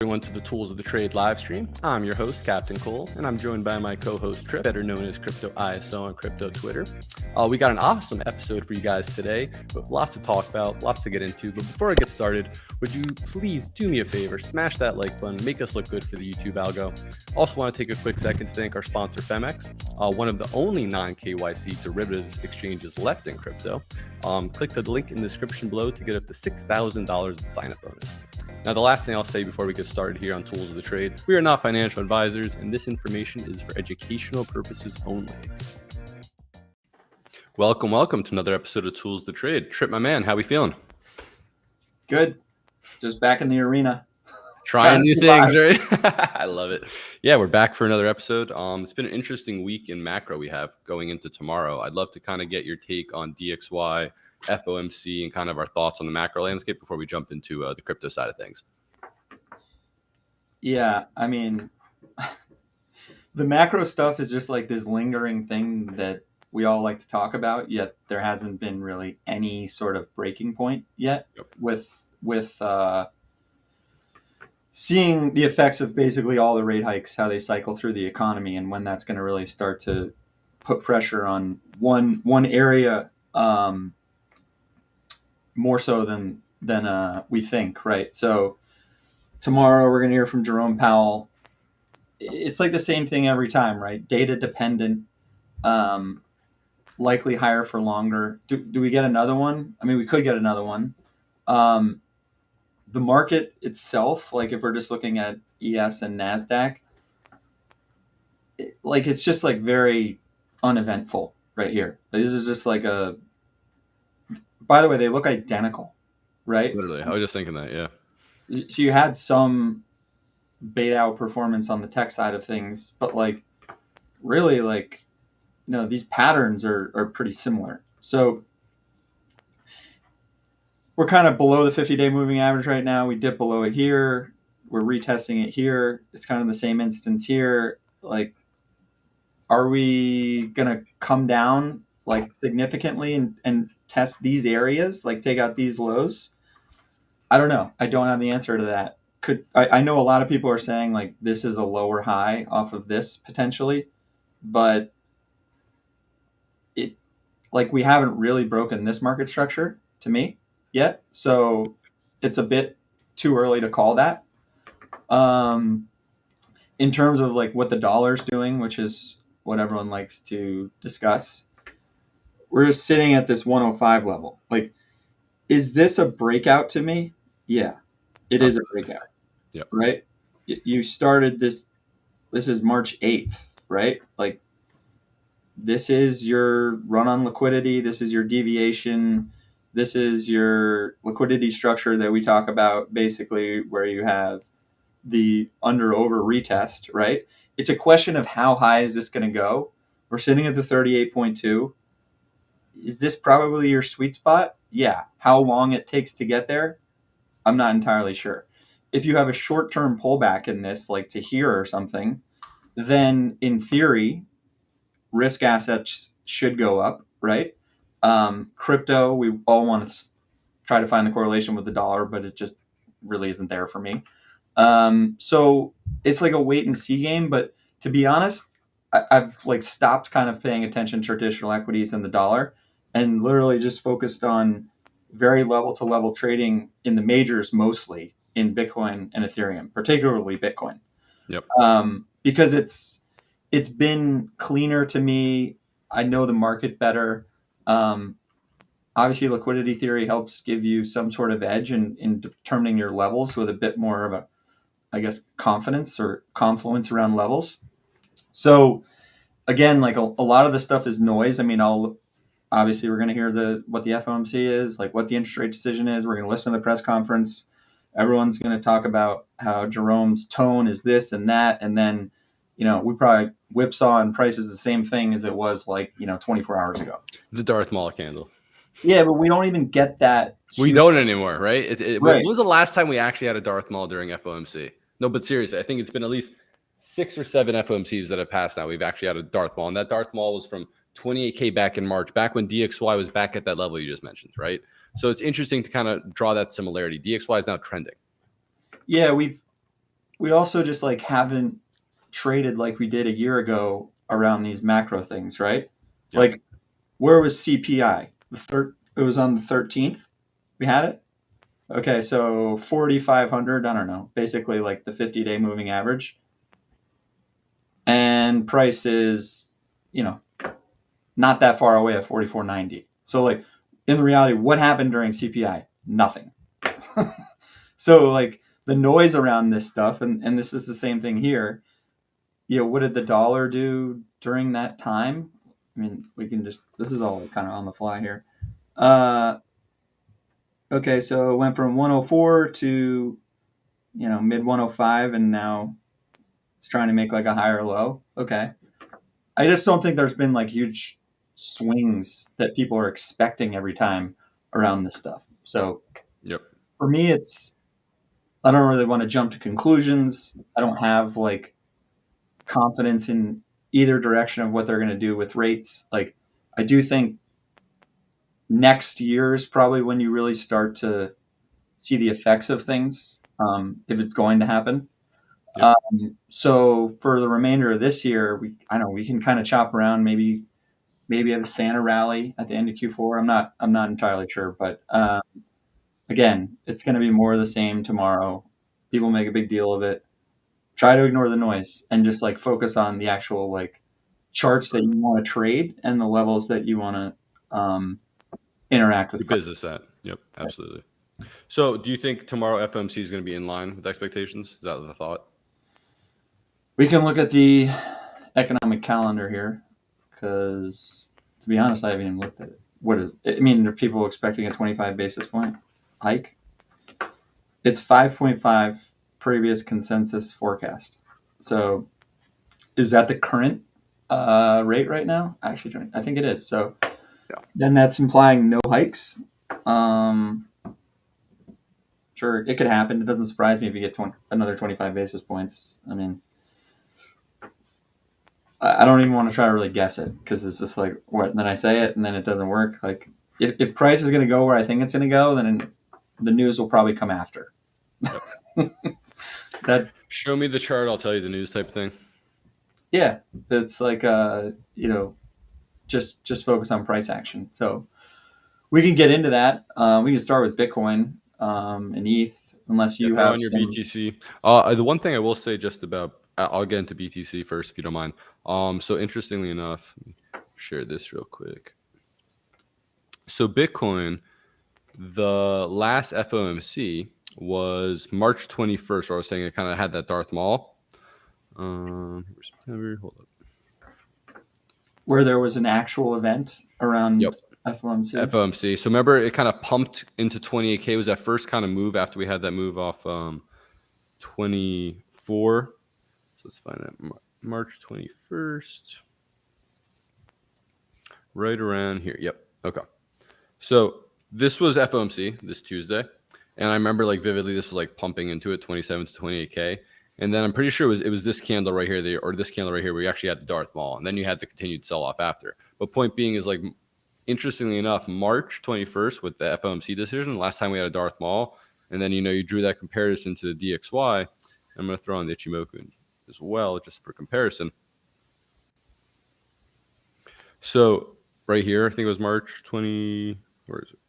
Everyone to the Tools of the Trade live stream. I'm your host, Captain Cole, and I'm joined by my co-host Trip, better known as Crypto ISO on Crypto Twitter. We got an awesome episode for you guys today, with lots to talk about, lots to get into. But before I get started, would you please do me a favor, smash that like button, make us look good for the YouTube algo. Also want to take a quick second to thank our sponsor, Phemex, one of the only non-KYC derivatives exchanges left in crypto. Click the link in the description below to get up to $6,000 in sign-up bonus. Now, the last thing I'll say before we get started here on Tools of the Trade, we are not financial advisors, and this information is for educational purposes only. Welcome to another episode of Tools of the Trade. Trip, my man, how we feeling? Good. Just back in the arena. Trying new things, right? I love it. Yeah, we're back for another episode. It's been an interesting week in macro we have going into tomorrow. I'd love to kind of get your take on DXY, FOMC, and kind of our thoughts on the macro landscape before we jump into the crypto side of things. Yeah, I mean, the macro stuff is just like this lingering thing that we all like to talk about, yet there hasn't been really any sort of breaking point yet. Yep. with seeing the effects of basically all the rate hikes, how they cycle through the economy, and when that's going to really start to put pressure on one area more so than we think, right? So tomorrow we're going to hear from Jerome Powell. It's like the same thing every time, right? Data dependent, likely higher for longer. Do we get another one? I mean, we could get another one. The market itself, like if we're just looking at ES and NASDAQ, it's just like very uneventful right here. This is just like by the way, they look identical, right? Literally, I was just thinking that, yeah. So you had some beta out performance on the tech side of things, but really these patterns are pretty similar. So we're kind of below the 50-day moving average right now. We dip below it here. We're retesting it here. It's kind of the same instance here. Are we going to come down significantly and test these areas, take out these lows? I don't know. I don't have the answer to that. I know a lot of people are saying this is a lower high off of this potentially, but we haven't really broken this market structure to me yet. So it's a bit too early to call that. In terms of what the dollar's doing, which is what everyone likes to discuss, we're just sitting at this 105 level. Is this a breakout to me? Yeah, it is a breakout. Yep. Right? You started this is March 8th, right? This is your run on liquidity. This is your deviation. This is your liquidity structure that we talk about, basically, where you have the under over retest, right? It's a question of how high is this going to go? We're sitting at the 38.2. Is this probably your sweet spot? Yeah. How long it takes to get there? I'm not entirely sure. If you have a short-term pullback in this, to here or something, then in theory, risk assets should go up, right? Crypto, we all want to try to find the correlation with the dollar, but it just really isn't there for me. So it's like a wait and see game. But to be honest, I've stopped kind of paying attention to traditional equities and the dollar, and literally just focused on very level to level trading in the majors, mostly in Bitcoin and Ethereum, particularly Bitcoin. Yep. Because it's been cleaner to me. I know the market better. Obviously, liquidity theory helps give you some sort of edge in determining your levels with a bit more of confidence or confluence around levels. So again, a lot of the stuff is noise. I mean, obviously we're going to hear what the FOMC is, what the interest rate decision is. We're going to listen to the press conference. Everyone's going to talk about how Jerome's tone is this and that. And then, we probably whipsaw and price is the same thing as it was 24 hours ago. The Darth Maul candle. Yeah, but we don't even get that. We don't anymore, right? Right. When was the last time we actually had a Darth Maul during FOMC? No, but seriously, I think it's been at least 6 or 7 FOMCs that have passed now. We've actually had a Darth Maul, and that Darth Maul was from 28K back in March, back when DXY was back at that level you just mentioned, right? So it's interesting to kind of draw that similarity. DXY is now trending. Yeah, we also just like haven't traded like we did a year ago around these macro things, right? Yep. Like, where was CPI? It was on the 13th. We had it. Okay, so 4,500. I don't know. Basically, like the 50-day moving average, and price is, not that far away at 44.90. So, like, in reality, what happened during CPI? Nothing. So, like, the noise around this stuff, and this is the same thing here. What did the dollar do during that time? I mean, this is all kind of on the fly here. Okay, so it went from 104 to, mid 105, and now it's trying to make like a higher low. Okay. I just don't think there's been like huge swings that people are expecting every time around this stuff. So Yep. for me, I don't really want to jump to conclusions. I don't have like confidence in either direction of what they're going to do with rates. Like, I do think next year is probably when you really start to see the effects of things, if it's going to happen. Yep. So for the remainder of this year, we can kind of chop around, maybe have a Santa rally at the end of Q4. I'm not entirely sure, but again, it's going to be more of the same tomorrow. People make a big deal of it. Try to ignore the noise and just like focus on the actual like charts that you want to trade and the levels that you want to interact with. The business at. Yep, absolutely. So do you think tomorrow FOMC is going to be in line with expectations? Is that the thought? We can look at the economic calendar here, because to be honest, I haven't even looked at it. What is it? I mean, are people expecting a 25 basis point hike? It's 5.5 previous consensus forecast. So is that the current rate right now? Actually, I think it is. So then that's implying no hikes. Sure, it could happen. It doesn't surprise me if you get another 25 basis points. I mean, I don't even want to try to really guess it, because it's just like, what? Then I say it and then it doesn't work. Like, if price is going to go where I think it's going to go, then the news will probably come after. Show me the chart, I'll tell you the news type thing. Yeah, it's like just focus on price action. So we can get into that. We can start with Bitcoin and ETH, unless you have on your BTC. The one thing I will say just about, I'll get into BTC first if you don't mind. So interestingly enough, let me share this real quick. So Bitcoin, the last FOMC was March 21st, where I was saying it kind of had that Darth Maul. September, hold up. Where there was an actual event around FOMC. FOMC. So remember, it kind of pumped into 28K. It was that first kind of move after we had that move off 24. So let's find that March 21st. Right around here. Yep. Okay. So this was FOMC this Tuesday. And I remember like vividly, this was like pumping into it, 27 to 28K. And then I'm pretty sure it was this candle right here, or this candle right here, where you actually had the Darth Maul. And then you had the continued sell off after. But point being is, like, interestingly enough, March 21st with the FOMC decision, last time we had a Darth Maul. And then, you drew that comparison to the DXY. I'm going to throw on the Ichimoku as well, just for comparison. So right here, I think it was March 20, where is it?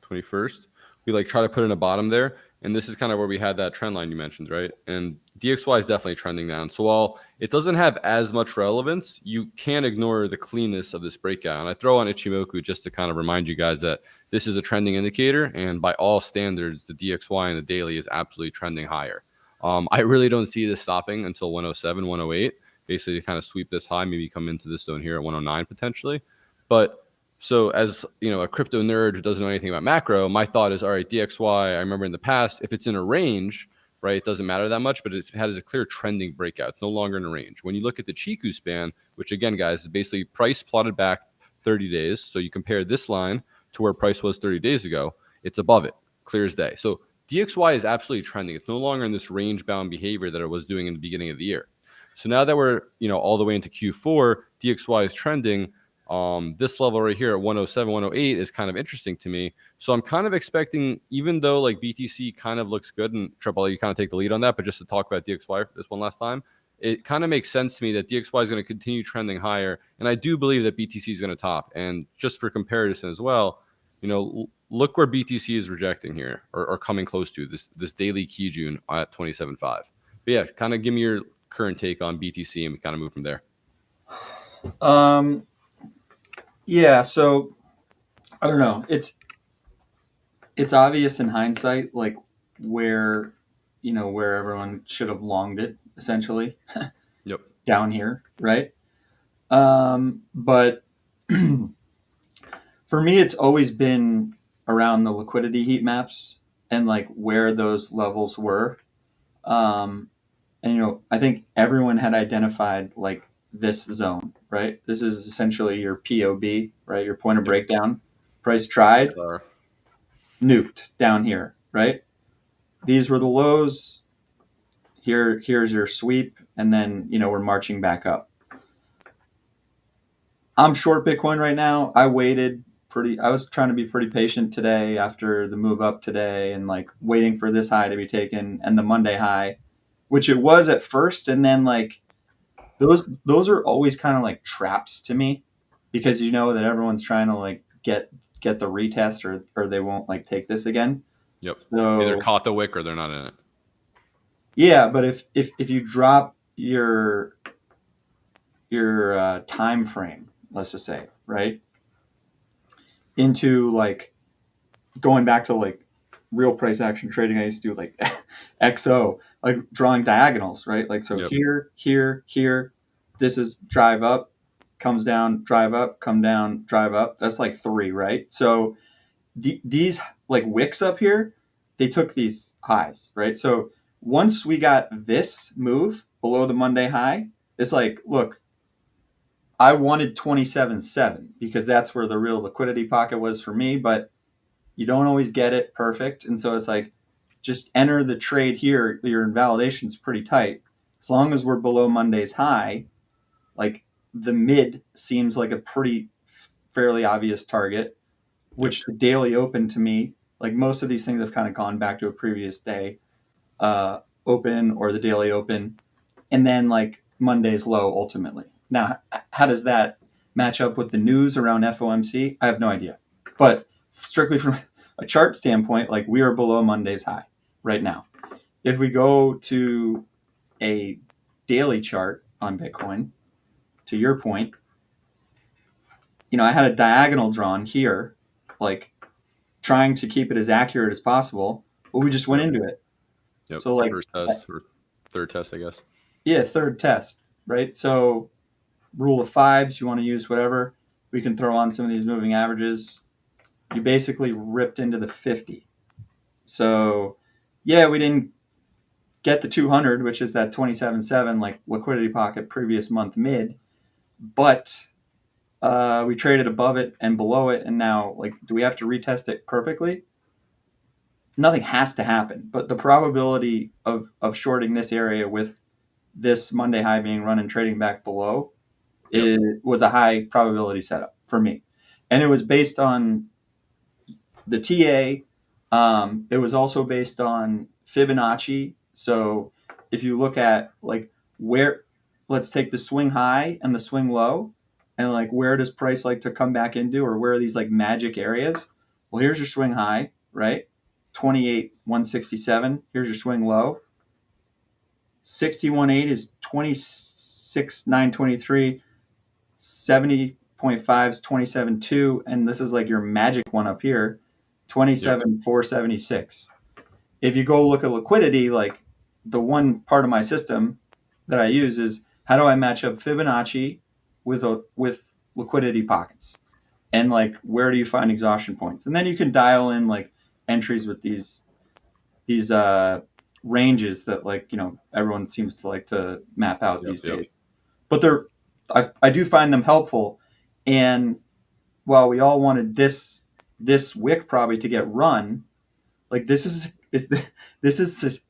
21st. We like try to put in a bottom there. And this is kind of where we had that trend line you mentioned, right? And DXY is definitely trending down. So while it doesn't have as much relevance, you can't ignore the cleanness of this breakout. And I throw on Ichimoku just to kind of remind you guys that this is a trending indicator. And by all standards, the DXY in the daily is absolutely trending higher. I really don't see this stopping until 107, 108, basically to kind of sweep this high, maybe come into this zone here at 109 potentially. But so as a crypto nerd who doesn't know anything about macro, my thought is, all right, DXY, I remember in the past, if it's in a range, right, it doesn't matter that much, but it has a clear trending breakout. It's no longer in a range. When you look at the Chiku span, which again, guys, is basically price plotted back 30 days. So you compare this line to where price was 30 days ago, it's above it, clear as day. So DXY is absolutely trending. It's no longer in this range-bound behavior that it was doing in the beginning of the year. So now that we're all the way into Q4, DXY is trending. This level right here at 107, 108 is kind of interesting to me. So I'm kind of expecting, even though like BTC kind of looks good, and Triple, you kind of take the lead on that, but just to talk about DXY this one last time, it kind of makes sense to me that DXY is going to continue trending higher. And I do believe that BTC is going to top. And just for comparison as well, look where BTC is rejecting here, or coming close to this daily Kijun at 27.5. But yeah, kind of give me your current take on BTC and we kind of move from there. Yeah, so I don't know. It's obvious in hindsight, like where everyone should have longed it, essentially. Yep. Down here, right? But for me, it's always been around the liquidity heat maps and like where those levels were. And I think everyone had identified like this zone, right? This is essentially your POB, right? Your point of breakdown. Price tried, nuked down here, right? These were the lows. Here's your sweep, and then we're marching back up. I'm short Bitcoin right now. I was trying to be pretty patient today after the move up today, and like waiting for this high to be taken and the Monday high, which it was at first, and then like those are always kind of like traps to me, because you know that everyone's trying to like get the retest, or they won't like take this again. Yep. So either caught the wick or they're not in it. Yeah, but if you drop your time frame, let's just say, right, into like going back to like real price action trading, I used to do like XO, like drawing diagonals, right? Like, so Yep. here, this is drive up, comes down, drive up, come down, drive up. That's like 3, right? So these like wicks up here, they took these highs, right? So once we got this move below the Monday high, it's like, look, I wanted 27.7 because that's where the real liquidity pocket was for me, but you don't always get it perfect. And so it's like, just enter the trade here. Your invalidation's pretty tight. As long as we're below Monday's high, like the mid seems like a pretty fairly obvious target, which the daily open to me, like most of these things have kind of gone back to a previous day open or the daily open, and then like Monday's low ultimately. Now, how does that match up with the news around FOMC? I have no idea. But strictly from a chart standpoint, like we are below Monday's high right now. If we go to a daily chart on Bitcoin, to your point, I had a diagonal drawn here, like trying to keep it as accurate as possible, but we just went into it. Yep. So like first test or third test, I guess. Yeah, third test, right? So rule of fives, you want to use whatever. We can throw on some of these moving averages. You basically ripped into the 50. So yeah, we didn't get the 200, which is that 27.7 like liquidity pocket previous month mid, but we traded above it and below it, and now like, do we have to retest it perfectly? Nothing has to happen, but the probability of shorting this area with this Monday high being run and trading back below was a high probability setup for me. And it was based on the TA. It was also based on Fibonacci. So if you look at like let's take the swing high and the swing low, and like where does price like to come back into, or where are these like magic areas? Well, here's your swing high, right? 28,167. Here's your swing low. 61.8 is 26,923. 70.5 is 27.2, and this is like your magic one up here, 27,476. If you go look at liquidity, like the one part of my system that I use is, how do I match up Fibonacci with liquidity pockets, and like where do you find exhaustion points? And then you can dial in like entries with these ranges that like everyone seems to like to map out these days. But I do find them helpful. And while we all wanted this wick probably to get run, like this is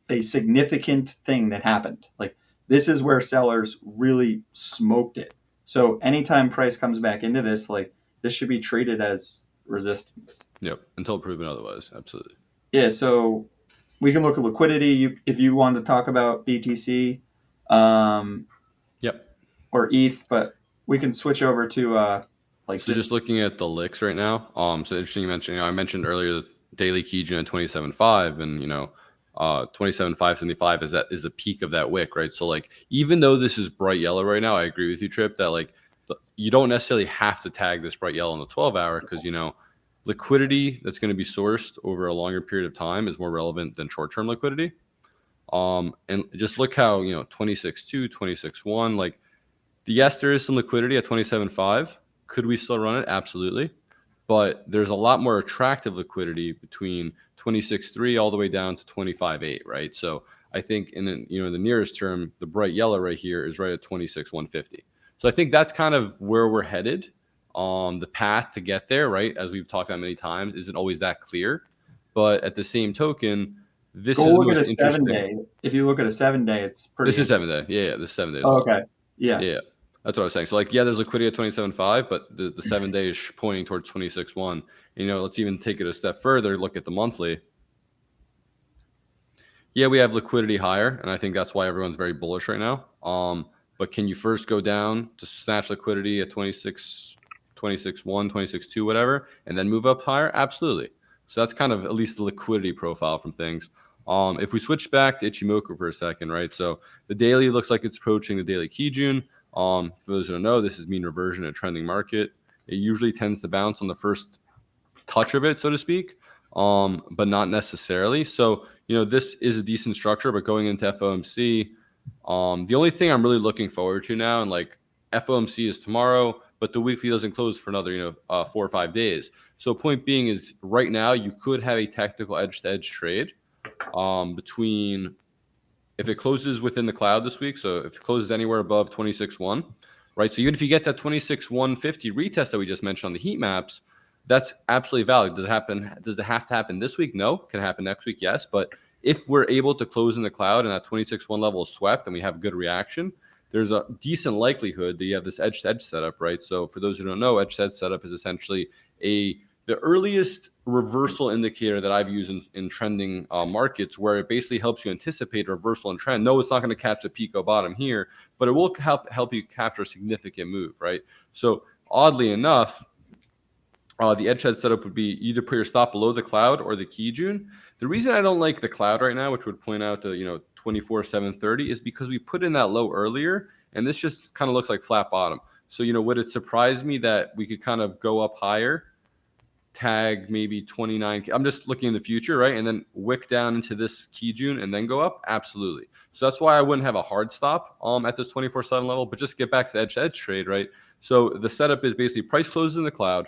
a significant thing that happened. Like this is where sellers really smoked it. So anytime price comes back into this, like this should be treated as resistance. Yep. Until proven otherwise. Absolutely. Yeah. So we can look at liquidity. If you want to talk about BTC, Yep. or ETH, but we can switch over to like So just looking at the licks right now. So interesting you mentioned. I mentioned earlier the daily Kijun at 27.5, and 27.575 is the peak of that wick, right? So like even though this is bright yellow right now, I agree with you, Trip, that like you don't necessarily have to tag this bright yellow in the 12-hour because liquidity that's going to be sourced over a longer period of time is more relevant than short-term liquidity. And just look how 26.2, 26.1, like yes, there is some liquidity at 27.5. Could we still run it? Absolutely. But there's a lot more attractive liquidity between 26.3 all the way down to 25.8, right? So I think in the nearest term, the bright yellow right here is right at 26.150. So I think that's kind of where we're headed. The path to get there, right? As we've talked about many times, isn't always that clear. But at the same token, this go is the look at most a interesting. 7-day. If you look at a 7-day, it's pretty. This is 7-day. Yeah, this is 7 days. Oh, okay. Yeah. Yeah. That's what I was saying. So like, yeah, there's liquidity at 27.5, but the 7-day is pointing towards 26.1. Let's even take it a step further. Look at the monthly. Yeah, we have liquidity higher, and I think that's why everyone's very bullish right now. But can you first go down to snatch liquidity at 26, 26.1, 26.2, whatever, and then move up higher? Absolutely. So that's kind of at least the liquidity profile from things. If we switch back to Ichimoku for a second, right? So the daily looks like it's approaching the daily Kijun. For those who don't know, this is mean reversion in a trending market. It usually tends to bounce on the first touch of it, so to speak, but not necessarily. So, this is a decent structure, but going into FOMC, the only thing I'm really looking forward to now, and like FOMC is tomorrow, but the weekly doesn't close for another, 4 or 5 days. So point being is right now you could have a technical edge-to-edge trade between if it closes within the cloud this week, so if it closes anywhere above 26.1, right? So even if you get that 26.150 retest that we just mentioned on the heat maps, that's absolutely valid. Does it happen? Does it have to happen this week? No. Can it happen next week? Yes. But if we're able to close in the cloud and that 26.1 level is swept and we have good reaction, there's a decent likelihood that you have this edge-to-edge setup, right? So for those who don't know, edge-to-edge setup is essentially the earliest reversal indicator that I've used in trending markets, where it basically helps you anticipate a reversal in trend. No, it's not going to catch the peak or bottom here, but it will help you capture a significant move, right? So oddly enough, the edge head setup would be either put your stop below the cloud or the Kijun. The reason I don't like the cloud right now, which would point out to 24.730, is because we put in that low earlier, and this just kind of looks like flat bottom. So would it surprise me that we could kind of go up higher, tag maybe 29? I'm just looking in the future, right? And then wick down into this Kijun and then go up? Absolutely. So that's why I wouldn't have a hard stop at this 24/7 level, but just get back to the edge-to-edge trade, right? So the setup is basically price closes in the cloud.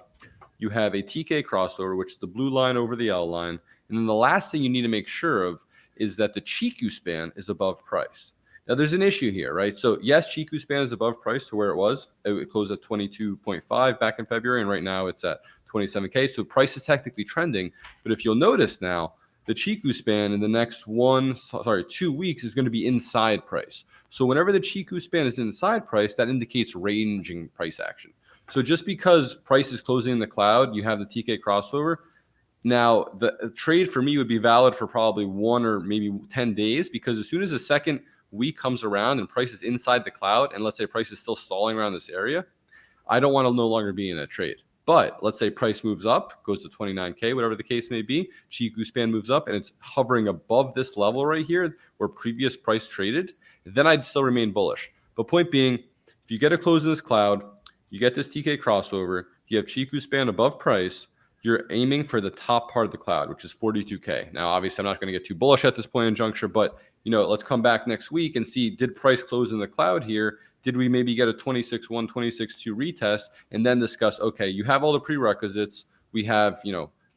You have a TK crossover, which is the blue line over the L line. And then the last thing you need to make sure of is that the Chiku span is above price. Now, there's an issue here, right? So, yes, Chiku span is above price to where it was. It closed at 22.5 back in February, and right now it's at 27K. So, price is technically trending. But if you'll notice now, the Chiku span in the next 2 weeks is going to be inside price. So, whenever the Chiku span is inside price, that indicates ranging price action. So just because price is closing in the cloud, you have the TK crossover. Now, the trade for me would be valid for probably 1 or maybe 10 days, because as soon as the second week comes around and price is inside the cloud, and let's say price is still stalling around this area, I don't want to no longer be in a trade. But let's say price moves up, goes to 29K, whatever the case may be, Chiku span moves up, and it's hovering above this level right here where previous price traded, then I'd still remain bullish. But point being, if you get a close in this cloud, you get this TK crossover, you have Chiku span above price, you're aiming for the top part of the cloud, which is 42K. Now, obviously, I'm not going to get too bullish at this point in juncture, but let's come back next week and see, did price close in the cloud here? Did we maybe get a 26.1, 26.2 retest, and then discuss, okay, you have all the prerequisites. We have,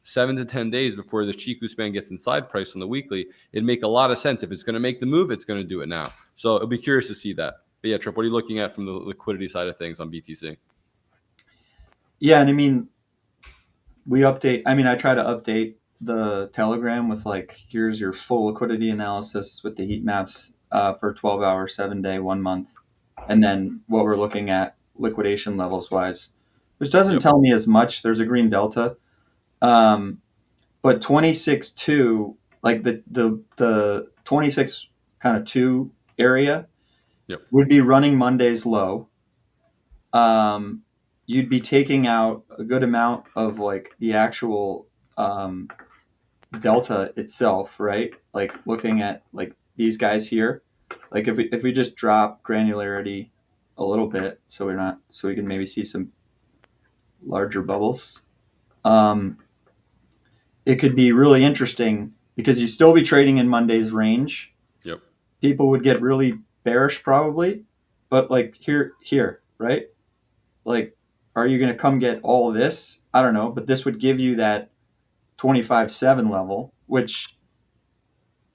7 to 10 days before the Chiku span gets inside price on the weekly. It'd make a lot of sense. If it's going to make the move, it's going to do it now. So I'll be curious to see that. But yeah, Trip, what are you looking at from the liquidity side of things on BTC? Yeah, and I try to update the Telegram with here's your full liquidity analysis with the heat maps for 12 hour, 7 day, 1 month. And then what we're looking at liquidation levels wise, which doesn't Yep. tell me as much. There's a green delta. But 26.2, like the 26 kind of 2 area Yep. would be running Monday's low. You'd be taking out a good amount of like the actual delta itself, right? Like looking at like these guys here, like if we just drop granularity a little bit, so we can maybe see some larger bubbles. Um, it could be really interesting because you still be trading in Monday's range. Yep. People would get really bearish probably, but like here, right? Like, are you going to come get all of this? I don't know, but this would give you that 25.7 level, which,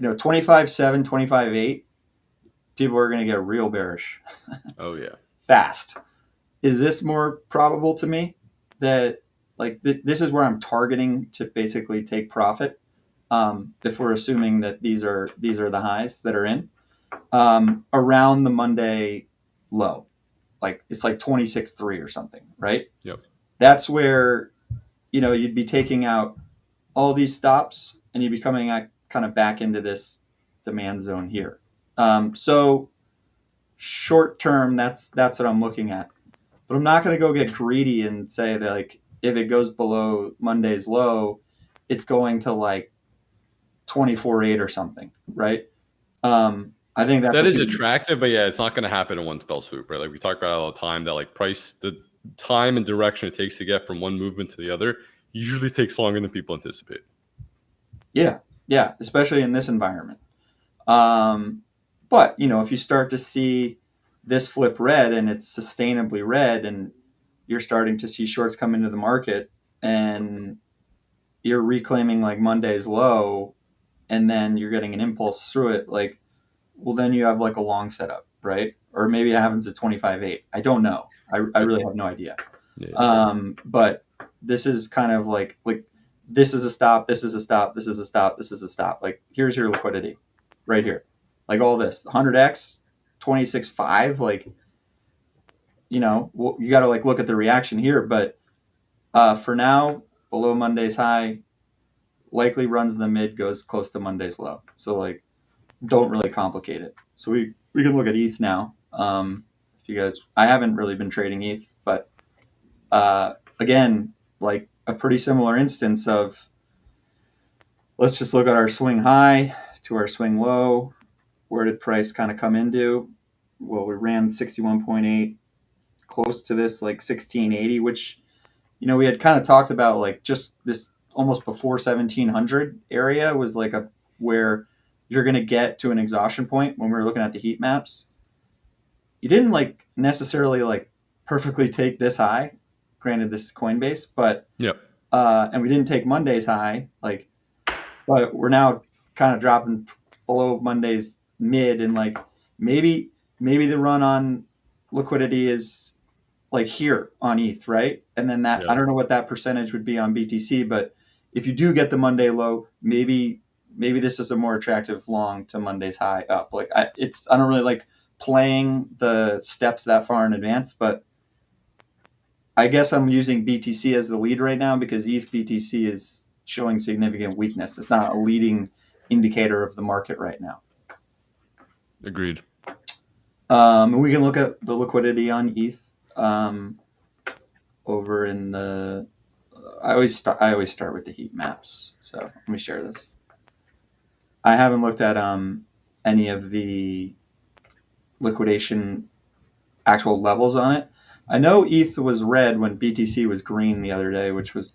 25.7, 25.8, people are going to get real bearish Oh yeah. fast. Is this more probable to me that like this is where I'm targeting to basically take profit? If we're assuming that these are the highs that are in around the Monday low, like it's like 26.3 or something, right? Yep. That's where you'd be taking out all these stops and you'd be coming kind of back into this demand zone here. So short term, that's what I'm looking at. But I'm not going to go get greedy and say that like if it goes below Monday's low, it's going to like 24.8 or something, right? I think that's That what is people, attractive, but yeah, it's not going to happen in one fell swoop, right? Like we talk about all the time that like price, the time and direction it takes to get from one movement to the other usually takes longer than people anticipate. yeah, especially in this environment. But if you start to see this flip red and it's sustainably red, and you're starting to see shorts come into the market, and you're reclaiming like Monday's low, and then you're getting an impulse through it, like, well, then you have like a long setup, right? Or maybe it happens at 25.8. I don't know. I really have no idea. Yeah. But this is kind of like this is a stop, this is a stop, this is a stop, this is a stop. Like here's your liquidity right here. Like all this 100x 26.5, like you got to like look at the reaction here, but for now below Monday's high, likely runs the mid, goes close to Monday's low. So like don't really complicate it. So we can look at ETH now. If you guys, I haven't really been trading ETH, but again, like a pretty similar instance of, let's just look at our swing high to our swing low. Where did price kind of come into? Well, we ran 61.8, close to this like 1680, which we had kind of talked about, like just this almost before 1700 area was like a where you're going to get to an exhaustion point when we were looking at the heat maps. You didn't like necessarily like perfectly take this high. Granted, this is Coinbase, but Yep. and we didn't take Monday's high, like, but we're now kind of dropping below Monday's mid, and like maybe the run on liquidity is like here on ETH, right? And then that, I Yep. don't know what that percentage would be on BTC, but if you do get the Monday low, maybe this is a more attractive long to Monday's high up. Like I don't really like playing the steps that far in advance, but I guess I'm using BTC as the lead right now because ETH BTC is showing significant weakness. It's not a leading indicator of the market right now. Agreed. We can look at the liquidity on ETH over in the. I always start with the heat maps. So let me share this. I haven't looked at any of the liquidation actual levels on it. I know ETH was red when BTC was green the other day, which was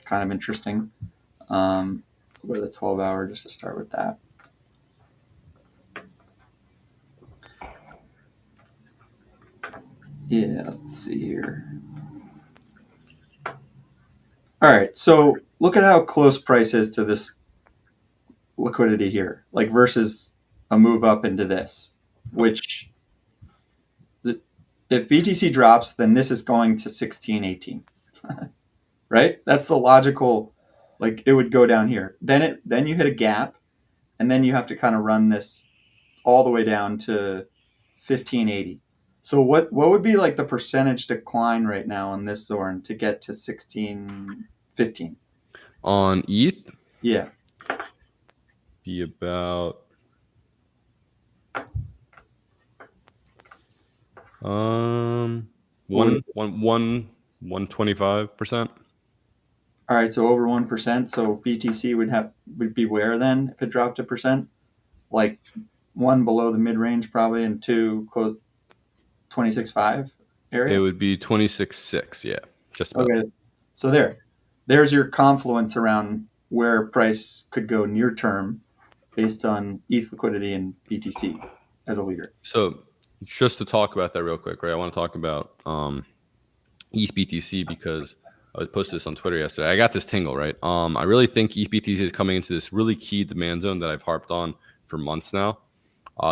kind of interesting. Go to the 12-hour just to start with that. Yeah, let's see here. All right, so look at how close price is to this liquidity here, like versus a move up into this, which if BTC drops, then this is going to 1618, right? That's the logical, like it would go down here. Then you hit a gap, and then you have to kind of run this all the way down to 1580. So what would be like the percentage decline right now on this Zorn to get to 16.15? On ETH, Yeah. be about What would it, 125%. all right, so over 1%. So BTC would be where then if it dropped a percent? Like one below the mid range probably, and two close 26.5 It area. would be 26.6. Yeah, just about. Okay. So there's your confluence around where price could go near term based on ETH liquidity and BTC as a leader. So just to talk about that real quick, right? I want to talk about ETH BTC because I posted this on Twitter yesterday. I got this tingle, right? I really think ETH BTC is coming into this really key demand zone that I've harped on for months now.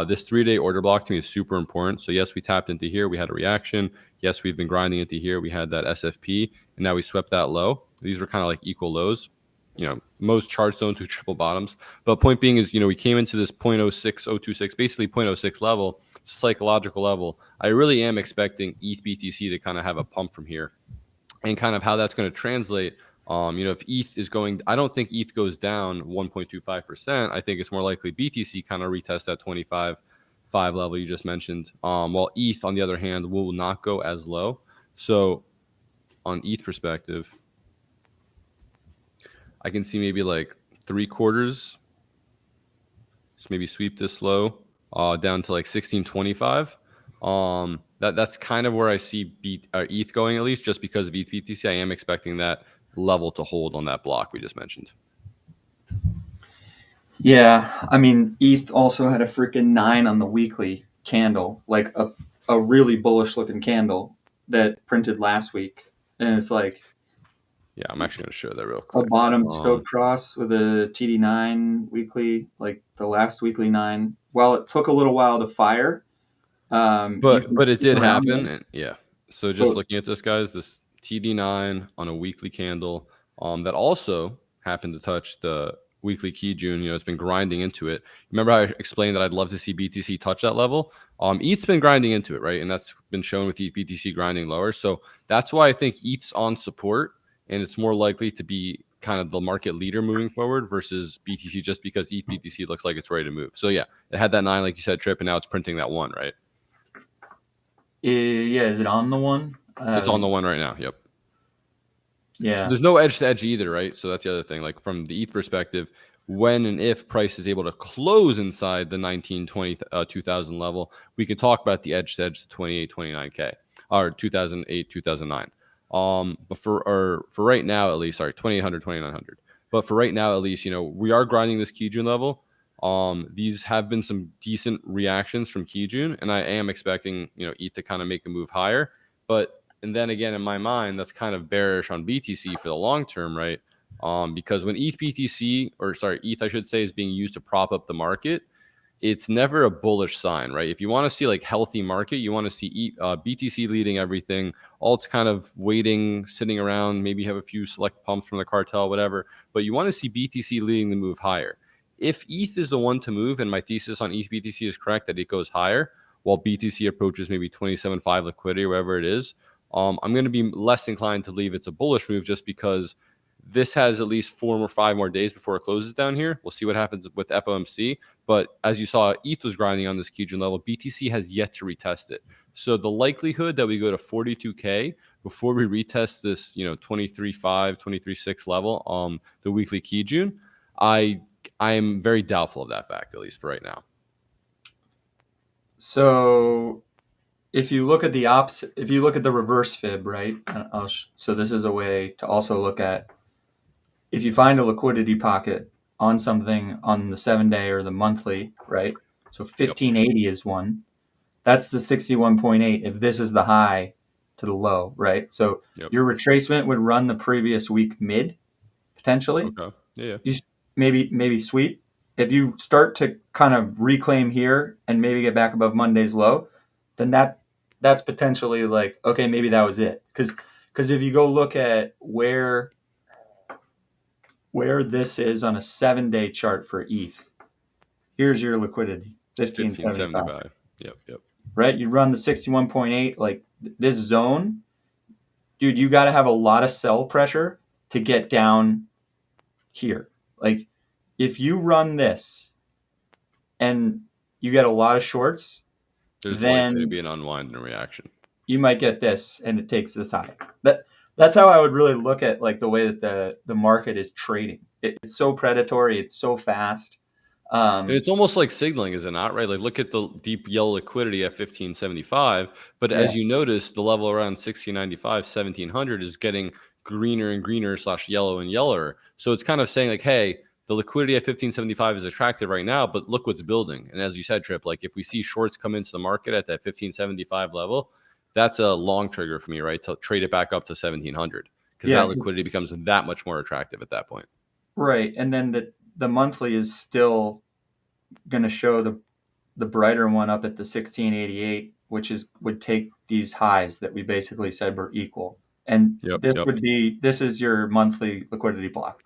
This 3-day order block to me is super important. So yes, we tapped into here. We had a reaction. Yes, we've been grinding into here. We had that SFP, and now we swept that low. These were kind of like equal lows. Most chart zones with triple bottoms. But point being is, we came into this 0.06026, basically 0.06 level, psychological level. I really am expecting ETH BTC to kind of have a pump from here, and kind of how that's going to translate. If ETH is going, I don't think ETH goes down 1.25%. I think it's more likely BTC kind of retest that 25.5 level you just mentioned. While ETH, on the other hand, will not go as low. So on ETH perspective, I can see maybe like 3/4, just maybe sweep this low down to like 16.25. That's kind of where I see ETH going, at least just because of ETH BTC. I am expecting that level to hold on that block we just mentioned. Yeah, I mean, ETH also had a freaking 9 on the weekly candle, like a really bullish looking candle that printed last week. And it's like Yeah, I'm actually going to show that real a quick. bottom stoke cross with a TD9 weekly, like the last weekly 9. Well, it took a little while to fire. You can But it see did around happen. it. And yeah. So just So, looking at this, guys, this TD9 on a weekly candle that also happened to touch the weekly key June. It's been grinding into it. Remember how I explained that I'd love to see BTC touch that level? ETH's been grinding into it, right? And that's been shown with BTC grinding lower. So that's why I think ETH's on support, and it's more likely to be kind of the market leader moving forward versus BTC, just because ETH BTC looks like it's ready to move. So yeah, it had that 9, like you said, Trip, and now it's printing that 1, right? yeah, is it on the one? It's on the 1 right now. Yep. So Yeah. there's no edge to edge either, right? So that's the other thing. Like from the ETH perspective, when and if price is able to close inside the 19, 20, 2000 level, we can talk about the edge to edge to 28, 29K or 2008, 2009. But for right now, at least, sorry, 2800, 2900. But for right now, at least, we are grinding this Kijun level. These have been some decent reactions from Kijun, and I am expecting, ETH to kind of make a move higher. But and then again, in my mind, that's kind of bearish on BTC for the long term, right? Because when ETH, I should say, is being used to prop up the market, it's never a bullish sign, right? If you want to see like healthy market, you want to see BTC leading everything. Alt's kind of waiting, sitting around, maybe have a few select pumps from the cartel, whatever. But you want to see BTC leading the move higher. If ETH is the one to move, and my thesis on ETH BTC is correct that it goes higher, while BTC approaches maybe 27.5 liquidity, wherever it is, I'm going to be less inclined to believe it's a bullish move, just because this has at least 4 or 5 more days before it closes down here. We'll see what happens with FOMC. But as you saw, ETH was grinding on this Kijun level. BTC has yet to retest it. So the likelihood that we go to 42K before we retest this, 23.5, 23.6 level, the weekly Kijun, I am very doubtful of that fact, at least for right now. So if you look at if you look at the reverse fib, right? So this is a way to also look at if you find a liquidity pocket on something on the 7-day or the monthly, right? So 1580 is one. That's the 61.8 if this is the high to the low, right? So your retracement would run the previous week mid, potentially. Okay. Yeah. You maybe sweep. If you start to kind of reclaim here and maybe get back above Monday's low, then that's potentially like, okay, maybe that was it. Because if you go look at where this is on a 7-day chart for ETH, here's your liquidity, 1575. 1575. Yep. right? You run the 61.8, like this zone, dude, you got to have a lot of sell pressure to get down here. Like if you run this and you get a lot of shorts, There's likely to then be an unwind and a reaction. you might get this and it takes this high. That's how I would really look at like the way that the market is trading. It's so predatory, it's so fast. It's almost like signaling, is it not? Right? Like look at the deep yellow liquidity at 1575, but Yeah. as you notice, the level around 1695, 1700 is getting greener and greener / yellow and yellower. So it's kind of saying like, hey, the liquidity at 1575 is attractive right now, but look what's building. And as you said, Trip, like if we see shorts come into the market at that 1575 level, that's a long trigger for me, right? To trade it back up to 1700 because Yeah, that liquidity becomes that much more attractive at that point. right. And then the monthly is still going to show the brighter one up at the 1688, which would take these highs that we basically said were equal. And Yep. this is your monthly liquidity block,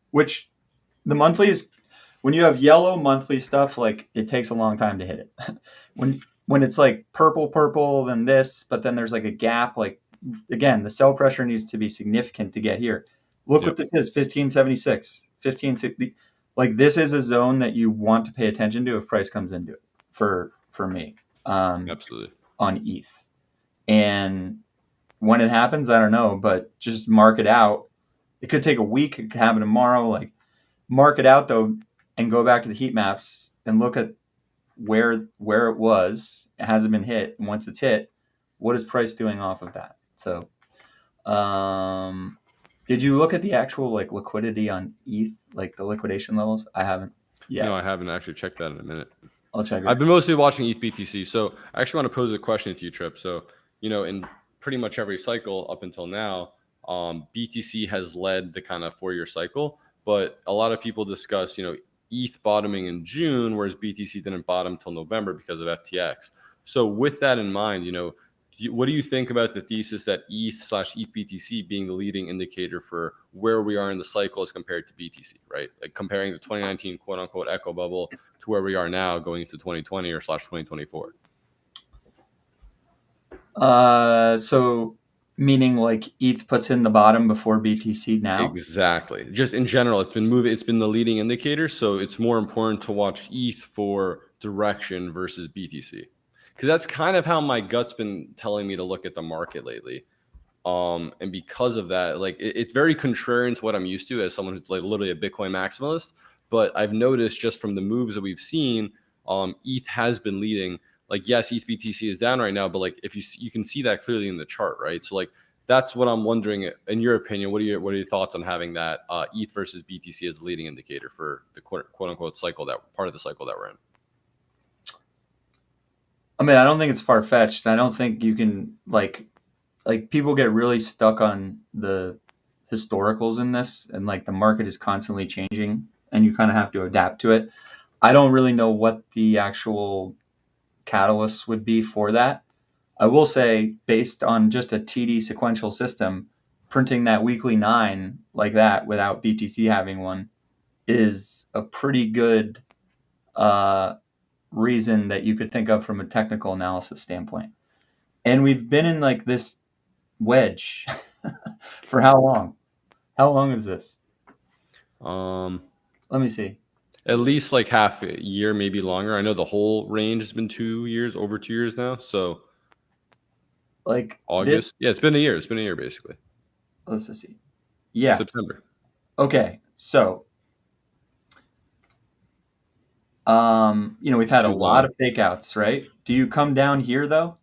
which the monthly is when you have yellow monthly stuff, like it takes a long time to hit it. when it's like purple, then this, but then there's like a gap. Like again, the sell pressure needs to be significant to get here. Look what this is: 1576, 1560. Like this is a zone that you want to pay attention to if price comes into it. For me, Absolutely. on ETH, and when it happens, I don't know, but just mark it out. It could take a week. It could happen tomorrow. Like mark it out though, and go back to the heat maps and look at where it was. It hasn't been hit, and once it's hit, what is price doing off of that? So, did you look at the actual like liquidity on ETH, like the liquidation levels? I haven't yet. No, I haven't actually checked that in a minute. I'll check it. I've been mostly watching ETH BTC. So I actually want to pose a question to you, Trip. So, in pretty much every cycle up until now, BTC has led the kind of 4-year cycle, but a lot of people discuss, ETH bottoming in June, whereas BTC didn't bottom till November because of FTX. So with that in mind, what do you think about the thesis that ETH/ETH BTC being the leading indicator for where we are in the cycle as compared to BTC, right? Like comparing the 2019 quote unquote echo bubble to where we are now going into 2020 or /2024. So meaning like ETH puts in the bottom before BTC now? Exactly. Just in general, it's been moving. It's been the leading indicator. So it's more important to watch ETH for direction versus BTC. Because that's kind of how my gut's been telling me to look at the market lately. And because of that, like it's very contrarian to what I'm used to as someone who's like literally a Bitcoin maximalist. But I've noticed just from the moves that we've seen, ETH has been leading. Like yes, ETH BTC is down right now, but like if you can see that clearly in the chart, right? So like that's what I'm wondering. In your opinion, what are your thoughts on having that ETH versus BTC as a leading indicator for the quote unquote cycle, that part of the cycle that we're in? I mean, I don't think it's far fetched. I don't think you can like people get really stuck on the historicals in this, and like the market is constantly changing, and you kind of have to adapt to it. I don't really know what the actual catalyst would be for that. I will say, based on just a TD sequential system, printing that weekly 9 like that without BTC having one is a pretty good reason that you could think of from a technical analysis standpoint. And we've been in like this wedge for how long? How long is this? Let me see. At least like half a year, maybe longer. I know the whole range has been 2 years, over 2 years now. So like August. Yeah, it's been a year. It's been a year basically. Let's just see. Yeah. September. Okay. So we've had a lot of takeouts, right? Do you come down here though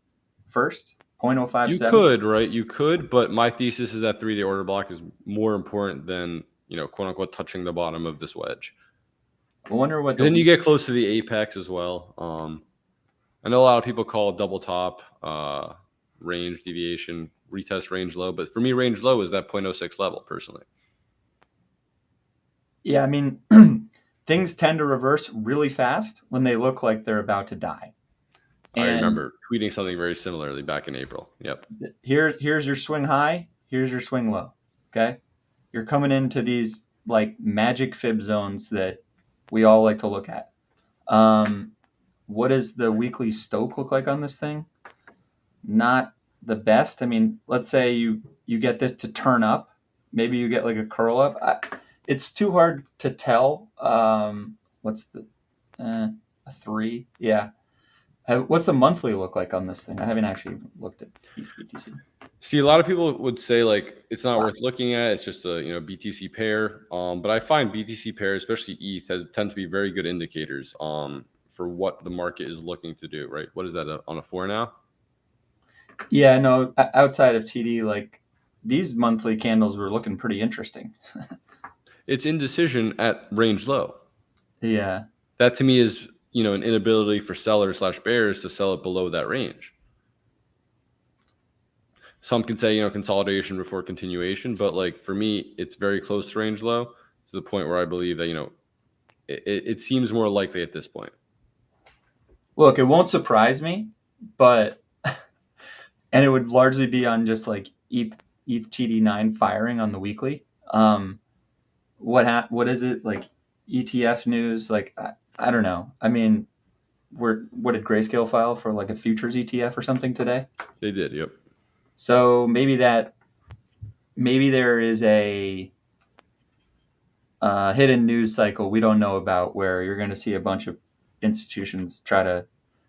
first? 0.057? You could, right? You could, but my thesis is that 3-day order block is more important than, quote unquote, touching the bottom of this wedge. I wonder what. Then you get close to the apex as well. I know a lot of people call it double top, range deviation, retest range low, but for me, range low is that 0.06 level personally. Yeah, I mean, things tend to reverse really fast when they look like they're about to die. I remember tweeting something very similarly back in April. Yep. Here's your swing high. Here's your swing low. Okay. You're coming into these like magic fib zones that we all like to look at. what does the weekly stoke look like on this thing? Not the best. I mean, let's say you get this to turn up. Maybe you get like a curl up. It's too hard to tell. What's the a 3? Yeah. What's the monthly look like on this thing? I haven't actually looked at BTC. See, a lot of people would say like it's not worth looking at. It's just a BTC pair. But I find BTC pairs, especially ETH, tend to be very good indicators for what the market is looking to do. Right? What is that on a 4 now? Yeah, no. Outside of TD, like these monthly candles were looking pretty interesting. It's indecision at range low. Yeah. That to me is an inability for sellers / bears to sell it below that range. Some can say consolidation before continuation, but like for me, it's very close to range low to the point where I believe that it seems more likely at this point. Look, it won't surprise me, but and it would largely be on just like ETH TD9 firing on the weekly. What is it like ETF news? Like I don't know. I mean, what did Grayscale file for like a futures ETF or something today? They did, yep. So maybe there is a hidden news cycle we don't know about where you're going to see a bunch of institutions try to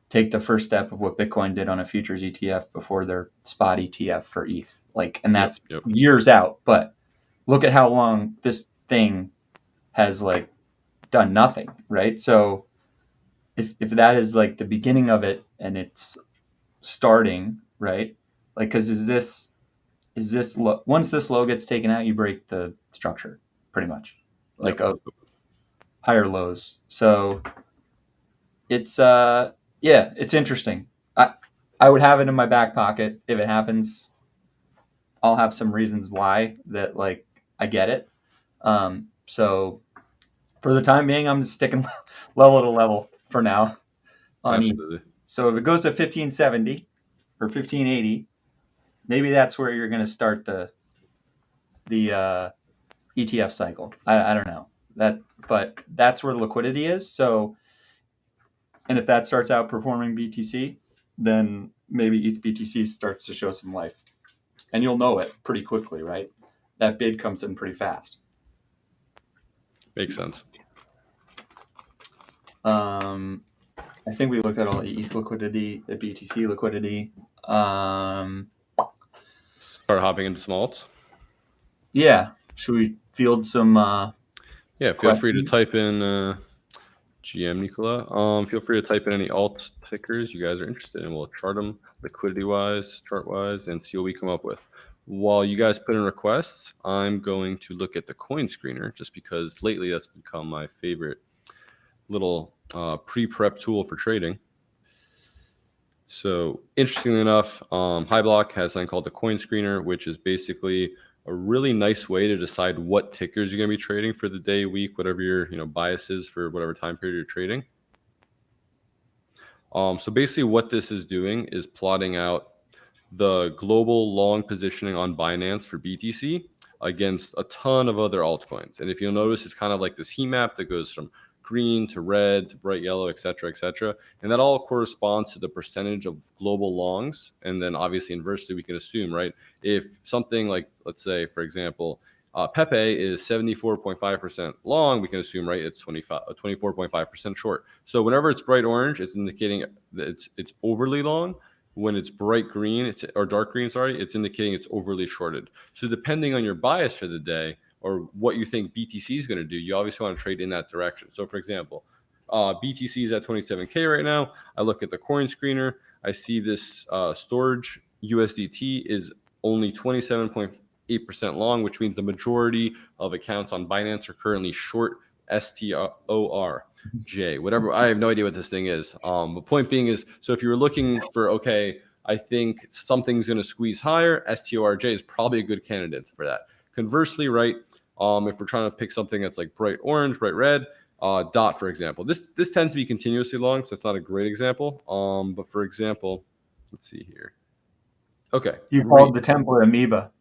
take the first step of what Bitcoin did on a futures ETF before their spot ETF for ETH. And that's years out. But look at how long this thing has like done nothing, right? So if that is like the beginning of it and it's starting, right? Like, because is this once this low gets taken out, you break the structure pretty much, like of higher lows. So it's it's interesting. I would have it in my back pocket if it happens. I'll have some reasons why that like I get it. So for the time being, I'm just sticking level to level for now on ETH. So if it goes to 1570 or 1580, maybe that's where you're going to start the ETF cycle. I don't know but that's where the liquidity is. So, and if that starts outperforming BTC, then maybe ETH BTC starts to show some life, and you'll know it pretty quickly, right? That bid comes in pretty fast. Makes sense. I think we looked at all the ETH liquidity, the BTC liquidity. Start hopping into some alts. Yeah. Should we field some? Feel questions? free to type in GM Nicola. Feel free to type in any alt tickers you guys are interested in. We'll chart them liquidity wise, chart wise, and see what we come up with. While you guys put in requests, I'm going to look at the coin screener just because lately that's become my favorite little pre-prep tool for trading. So interestingly enough, Hyblock has something called the coin screener, which is basically a really nice way to decide what tickers you're going to be trading for the day, week, whatever your bias is for whatever time period you're trading. So basically what this is doing is plotting out the global long positioning on Binance for BTC against a ton of other altcoins. And if you'll notice, it's kind of like this heat map that goes from green to red to bright yellow, et cetera, et cetera. And that all corresponds to the percentage of global longs. And then obviously inversely, we can assume, right, if something like, let's say, for example, Pepe is 74.5% long, we can assume, right, it's 24.5% short. So whenever it's bright orange, it's indicating that it's overly long. When it's bright green, or dark green, it's indicating it's overly shorted. So depending on your bias for the day, or what you think BTC is going to do, you obviously want to trade in that direction. So for example, BTC is at 27K right now. I look at the coin screener. I see this storage USDT is only 27.8% long, which means the majority of accounts on Binance are currently short STORJ, whatever. I have no idea what this thing is. The point being is, so if you were looking for, okay, I think something's going to squeeze higher, STORJ is probably a good candidate for that. Conversely, right, if we're trying to pick something that's like bright orange, bright red, DOT, for example. This tends to be continuously long, so it's not a great example. But for example, let's see here. Okay. You called the template amoeba.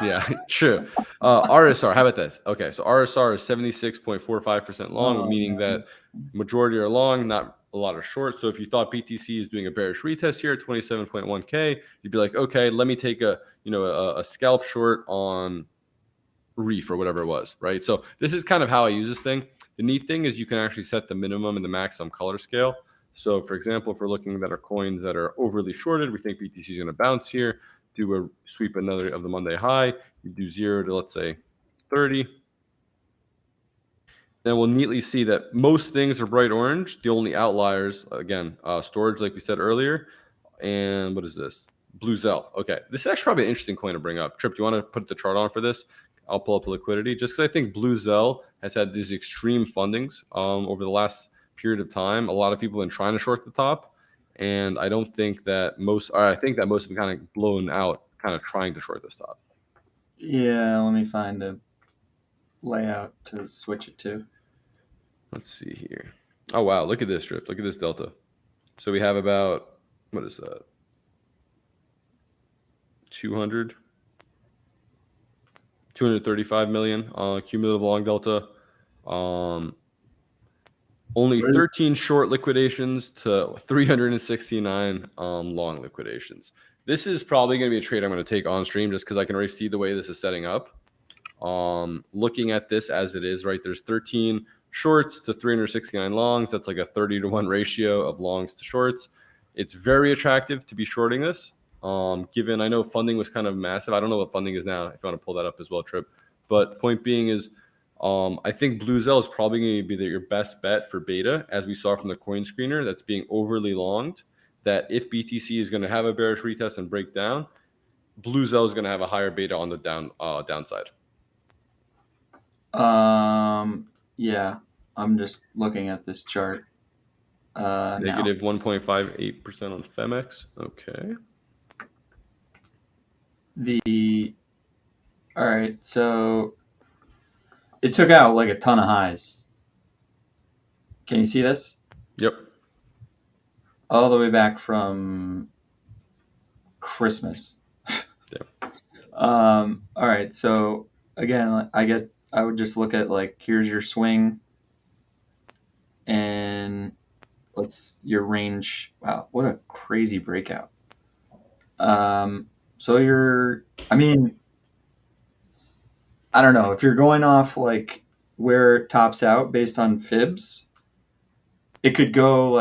Yeah, true. RSR, how about this? Okay, so RSR is 76.45% long, meaning that majority are long, not a lot of short. So if you thought BTC is doing a bearish retest here at 27.1K, you'd be like, okay, let me take a scalp short on Reef or whatever it was, right? So this is kind of how I use this thing. The neat thing is you can actually set the minimum and the maximum color scale. So for example, if we're looking at our coins that are overly shorted, we think BTC is going to bounce here, do a sweep another of the Monday high, you do 0 to, let's say, 30. Then we'll neatly see that most things are bright orange. The only outliers, again, storage, like we said earlier. And what is this? Blue Zell. Okay, this is actually probably an interesting coin to bring up. Trip, do you want to put the chart on for this? I'll pull up the liquidity just because I think Blue Zell has had these extreme fundings over the last period of time. A lot of people have been trying to short the top, and I don't think that most, or I think that most have been kind of blown out, kind of trying to short this top. Yeah, let me find a layout to switch it to. Let's see here. Oh, wow. Look at this strip. Look at this delta. So we have about, what is that? 235 million cumulative long delta. Only 13 short liquidations to 369 long liquidations. This is probably going to be a trade I'm going to take on stream just because I can already see the way this is setting up. Looking at this as it is, right, there's 13 shorts to 369 longs. That's like a 30-to-1 ratio of longs to shorts. It's very attractive to be shorting this. Given I know funding was kind of massive. I don't know what funding is now, if you want to pull that up as well, Trip. But point being is I think Blue Zell is probably going to be your best bet for beta, as we saw from the coin screener that's being overly longed, that if BTC is going to have a bearish retest and break down, Blue Zell is going to have a higher beta on the downside. Yeah, I'm just looking at this chart. Negative 1.58% on Phemex. Okay. All right, so it took out like a ton of highs. Can you see this? Yep. All the way back from Christmas. Yeah. All right, so again, I would just look at like, here's your swing and what's your range. Wow, what a crazy breakout. So I don't know if you're going off like where it tops out based on fibs, it could go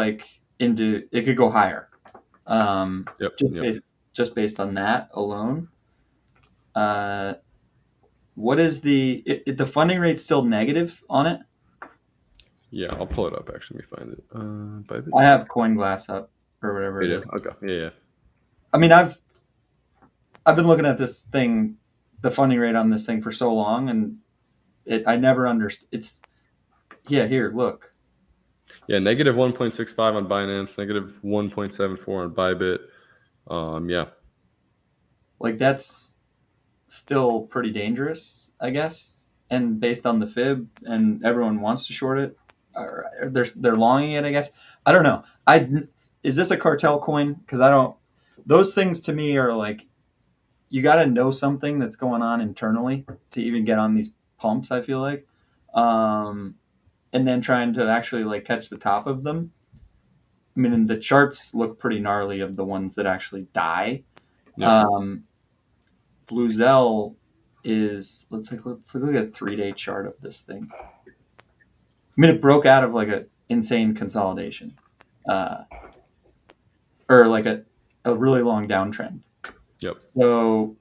higher. Just based on that alone. What is the funding rate still negative on it? Yeah, I'll pull it up. Actually, let me find it. I have CoinGlass up or whatever. Yeah. Okay. Yeah. I mean, I've been looking at this thing, the funding rate on this thing for so long, and I never understood. Here, look. Yeah, negative 1.65 on Binance, negative 1.74 on Bybit. Yeah. Like that's still pretty dangerous, I guess. And based on the fib, and everyone wants to short it, they're longing it, I guess. I don't know. Is this a cartel coin? Because I don't. Those things to me are like, you got to know something that's going on internally to even get on these pumps, I feel like. And then trying to actually like catch the top of them. I mean, the charts look pretty gnarly of the ones that actually die. Yeah. Blue Zell is, let's look at a 3-day chart of this thing. I mean, it broke out of like an insane consolidation, or like a really long downtrend. Yep. So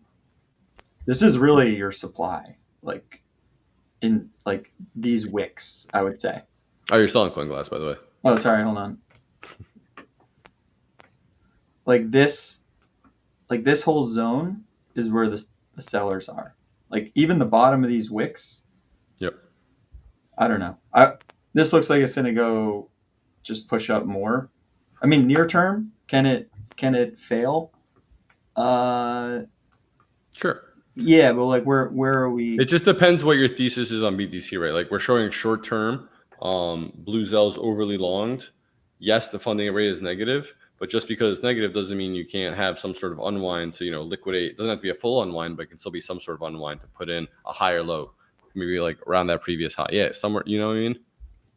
this is really your supply, like in like these wicks, I would say. Oh, you're still on CoinGlass, by the way. Oh, sorry, hold on. Like this whole zone is where the sellers are. Like even the bottom of these wicks. Yep. I don't know. This looks like it's going to go just push up more. I mean, near term, can it fail? Sure. Yeah, but like where are we? It just depends what your thesis is on BTC, right? Like we're showing short term, Blue Zell's overly longed. Yes, the funding rate is negative, But just because it's negative doesn't mean you can't have some sort of unwind to, liquidate. It doesn't have to be a full unwind, but it can still be some sort of unwind to put in a higher low, maybe like around that previous high. Yeah, somewhere, you know what I mean?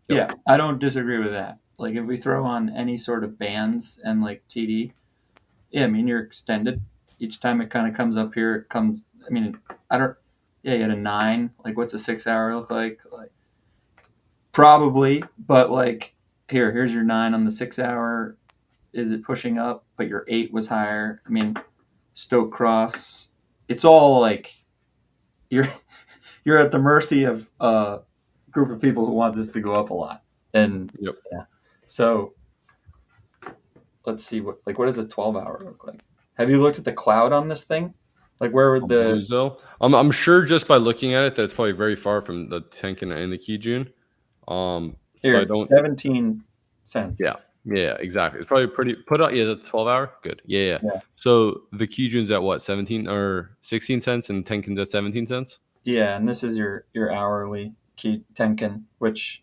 Yeah, I don't disagree with that. Like if we throw on any sort of bands and like TD, yeah, I mean you're extended. Each time it kind of comes up here, it comes. I mean, I don't. Yeah, you had a 9. Like, what's a 6-hour look like? Like, probably, but like, here's your 9 on the 6-hour. Is it pushing up? But your 8 was higher. I mean, Stoke Cross. It's all like you're you're at the mercy of a group of people who want this to go up a lot. And Yep. yeah, so let's see what does a 12-hour look like? Have you looked at the cloud on this thing? Like where would the Bluezo. I'm sure just by looking at it that it's probably very far from the Tenkin and the Kijun. here So I don't. 17 cents? Yeah, exactly. It's probably pretty put out. Yeah, the 12-hour. Good. Yeah. Yeah. So the Kijun's at what, 17 or 16 cents, and Tenkin's at 17 cents. Yeah, and this is your hourly key Tenkin, which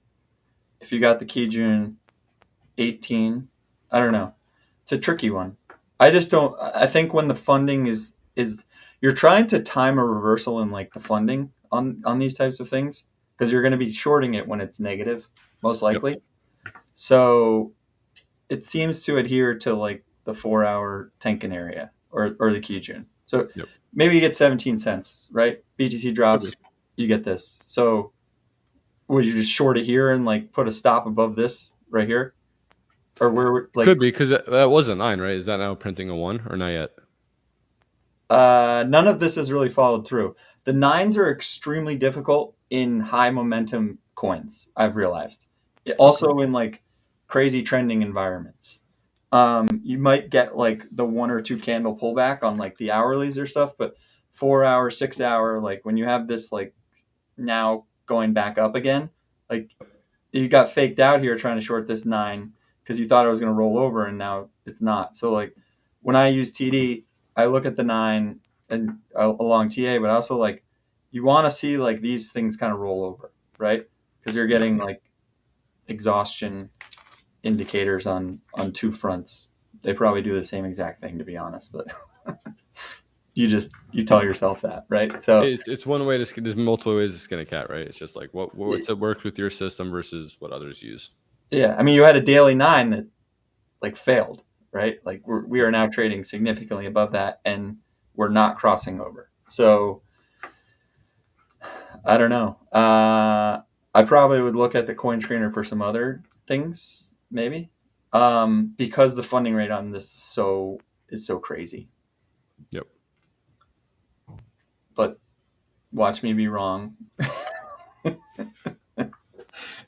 if you got the Kijun 18, I don't know. It's a tricky one. I just don't. I think when the funding is you're trying to time a reversal in like the funding on these types of things because you're going to be shorting it when it's negative, most likely. Yep. So it seems to adhere to like the 4-hour Tenkin area or the Kijun. So maybe you get 17 cents, right? BTC drops, you get this. So would you just short it here and like put a stop above this right here? Or where like could be because that was a 9, right? Is that now printing a 1 or not yet? None of this has really followed through. The 9s are extremely difficult in high momentum coins, I've realized. Also in like crazy trending environments. You might get like the 1 or 2 candle pullback on like the hourlies or stuff, but 4-hour, 6-hour, like when you have this like now going back up again, like you got faked out here trying to short this 9 because you thought it was going to roll over and now it's not. So like when I use TD, I look at the 9 and along TA, but also like you want to see like these things kind of roll over, right? Because you're getting like exhaustion indicators on 2 fronts. They probably do the same exact thing, to be honest, but you tell yourself that, right? So it's one way to. There's multiple ways to skin a cat, right? It's just like what works with your system versus what others use. Yeah, I mean, you had a daily 9 that like failed, right? Like we are now trading significantly above that, and we're not crossing over. So I don't know. I probably would look at the coin screener for some other things, maybe, because the funding rate on this is so crazy. Yep. But watch me be wrong, and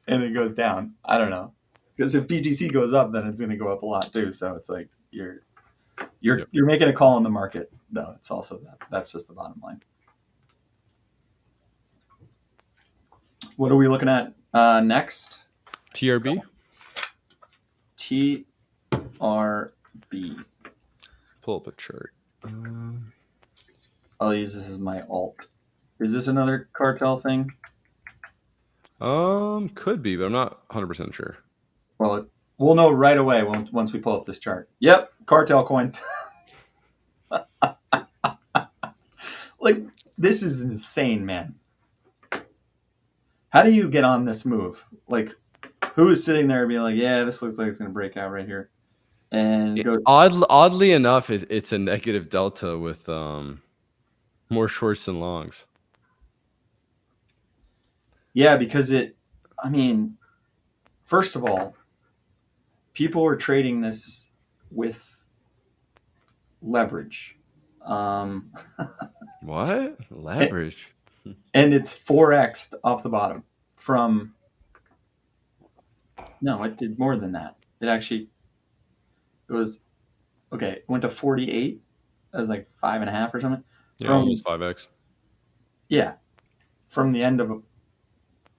it goes down. I don't know, because if BTC goes up, then it's going to go up a lot too. So it's like you're making a call on the market. No, it's also that's just the bottom line. What are we looking at next? TRB. TRB. Pull up a chart. I'll use this as my alt. Is this another cartel thing? Could be, but I'm not 100% sure. Well, we'll know right away once we pull up this chart. Yep, cartel coin. Like, this is insane, man. How do you get on this move? Like, who is sitting there being like, yeah, this looks like it's going to break out right here? And go. Oddly enough, it's a negative delta with more shorts than longs. Yeah, because first of all, people are trading this with leverage. What? Leverage? And it's 4x'd off the bottom from... No, it did more than that. It went to 48. That was like 5.5 or something. Yeah, almost 5x. Yeah. From the end of,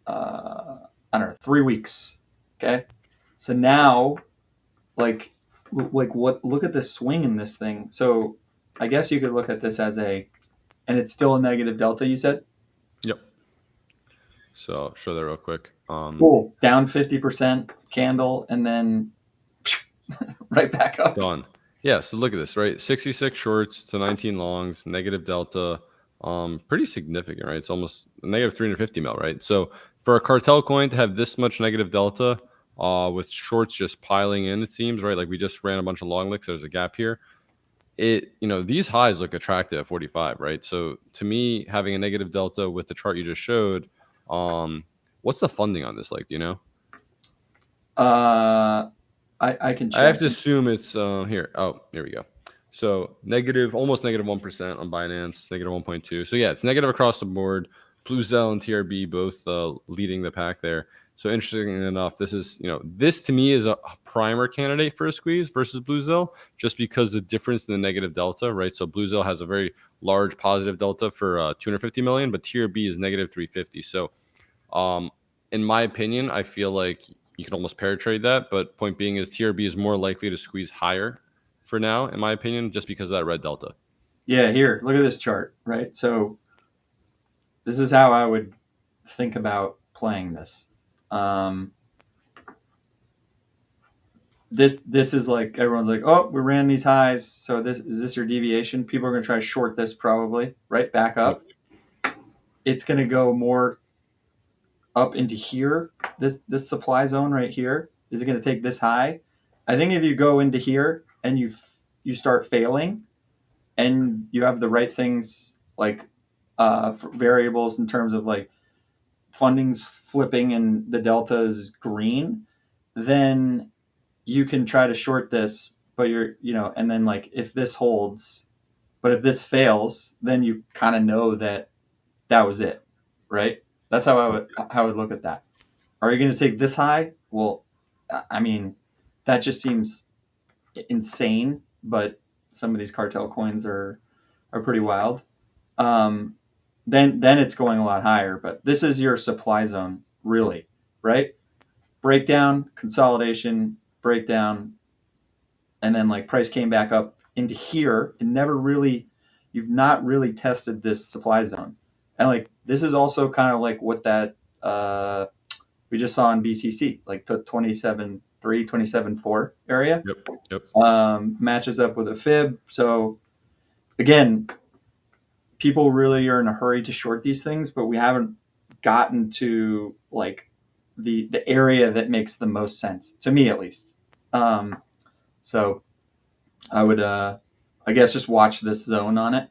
I don't know, 3 weeks. Okay. So now, like what, look at the swing in this thing. So I guess you could look at this as and it's still a negative delta, you said? Yep. So I'll show that real quick. Cool. Down 50% candle, and then right back up. Done. Yeah, so look at this, right? 66 shorts to 19 longs, negative delta, pretty significant, right? It's almost negative 350 mil, right? So for a cartel coin to have this much negative delta, with shorts just piling in, it seems, right? Like we just ran a bunch of long licks. There's a gap here. These highs look attractive at 45, right? So to me, having a negative delta with the chart you just showed, what's the funding on this like? Do you know? I can check. I have to assume it's here. Oh, here we go. So almost negative 1% on Binance, negative 1.2. So yeah, it's negative across the board. Blue Zell and TRB both leading the pack there. So interesting enough, this to me is a primer candidate for a squeeze versus Blue Zell, just because the difference in the negative delta, right? So Blue Zell has a very large positive delta for 250 million, but TRB is negative 350. So in my opinion, I feel like you can almost pair trade that. But point being is TRB is more likely to squeeze higher for now, in my opinion, just because of that red delta. Yeah, here, look at this chart, right? So this is how I would think about playing this. This is like everyone's like, oh, we ran these highs, so this your deviation? People are going to try to short this probably, right? Back up. Yep. It's going to go more up into here. This supply zone right here is it going to take this high? I think if you go into here and you start failing, and you have the right things like variables in terms of like funding's flipping and the delta is green, then you can try to short this, but and then like if this holds, but if this fails, then you kind of know that was it, right? That's how I would look at that. Are you going to take this high? Well, I mean, that just seems insane, but some of these cartel coins are pretty wild. Then it's going a lot higher, but this is your supply zone, really, right? Breakdown, consolidation, breakdown, and then like price came back up into here and you've not really tested this supply zone. And like this is also kind of like what that we just saw in BTC, like the 27.3, 27.4 area. Yep. Matches up with a fib. So again, people really are in a hurry to short these things, but we haven't gotten to like the area that makes the most sense to me, at least. So I would, I guess, just watch this zone on it,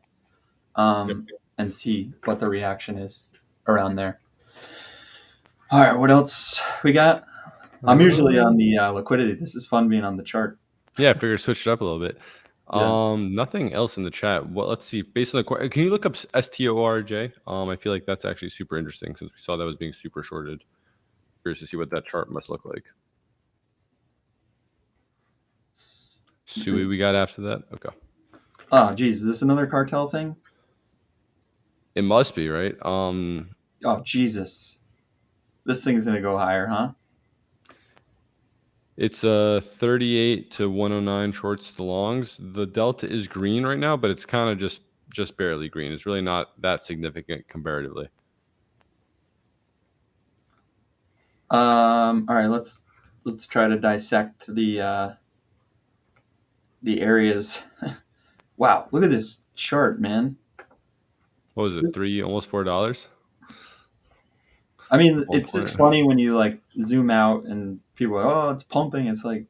and see what the reaction is around there. All right, what else we got? I'm usually on the liquidity. This is fun being on the chart. Yeah, I figured switch it up a little bit. Yeah. Nothing else in the chat. Well, let's see. Based on the can you look up STORJ? I feel like that's actually super interesting since we saw that was being super shorted. Curious to see what that chart must look like. Sui, we got after that. Okay. Oh, geez, is this another cartel thing? It must be, right? Oh, Jesus, this thing's gonna go higher, huh? It's 38 to 109 shorts to longs. The delta is green right now, but it's kind of just barely green. It's really not that significant comparatively. All right, let's try to dissect the areas. Wow, look at this chart, man. What was it? Almost $4? I mean, it's just funny when you like zoom out and people are, oh, it's pumping. It's like,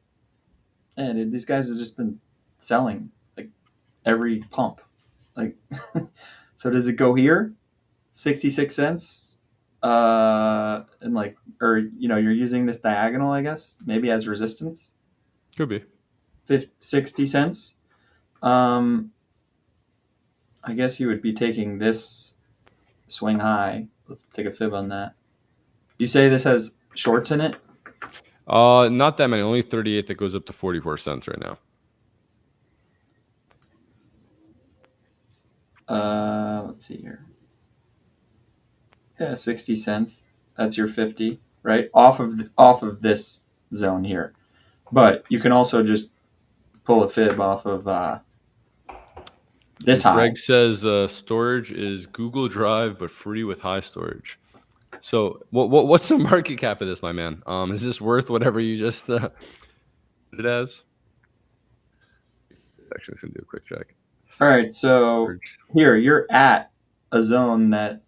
man, dude, these guys have just been selling like every pump. Like, so does it go here? 66 cents? And like, or, you're using this diagonal, I guess, maybe as resistance. Could be. 60 cents. I guess you would be taking this swing high. Let's take a fib on that. You say this has shorts in it? Not that many. Only 38 that goes up to 44 cents right now. Let's see here. Yeah, 60 cents. That's your 50, right? Off of this zone here. But you can also just pull a fib off of this high. Greg says storage is Google Drive but free with high storage. So what's the market cap of this, my man? Is this worth whatever you just put it as? actually going to do a quick check. All right, so here you're at a zone that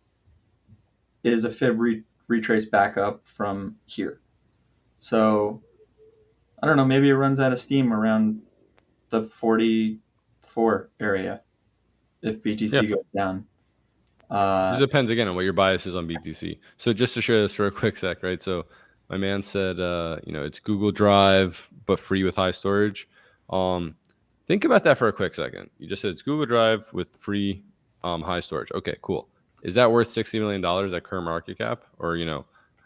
is a fib retrace back up from here. So I don't know, maybe it runs out of steam around the 44 area if BTC goes down. It depends again on what your bias is on BTC. So just to share this for a quick sec, right? So my man said, it's Google Drive but free with high storage. Think about that for a quick second. You just said it's Google Drive with free high storage. Okay, cool. Is that worth $60 million at current market cap, or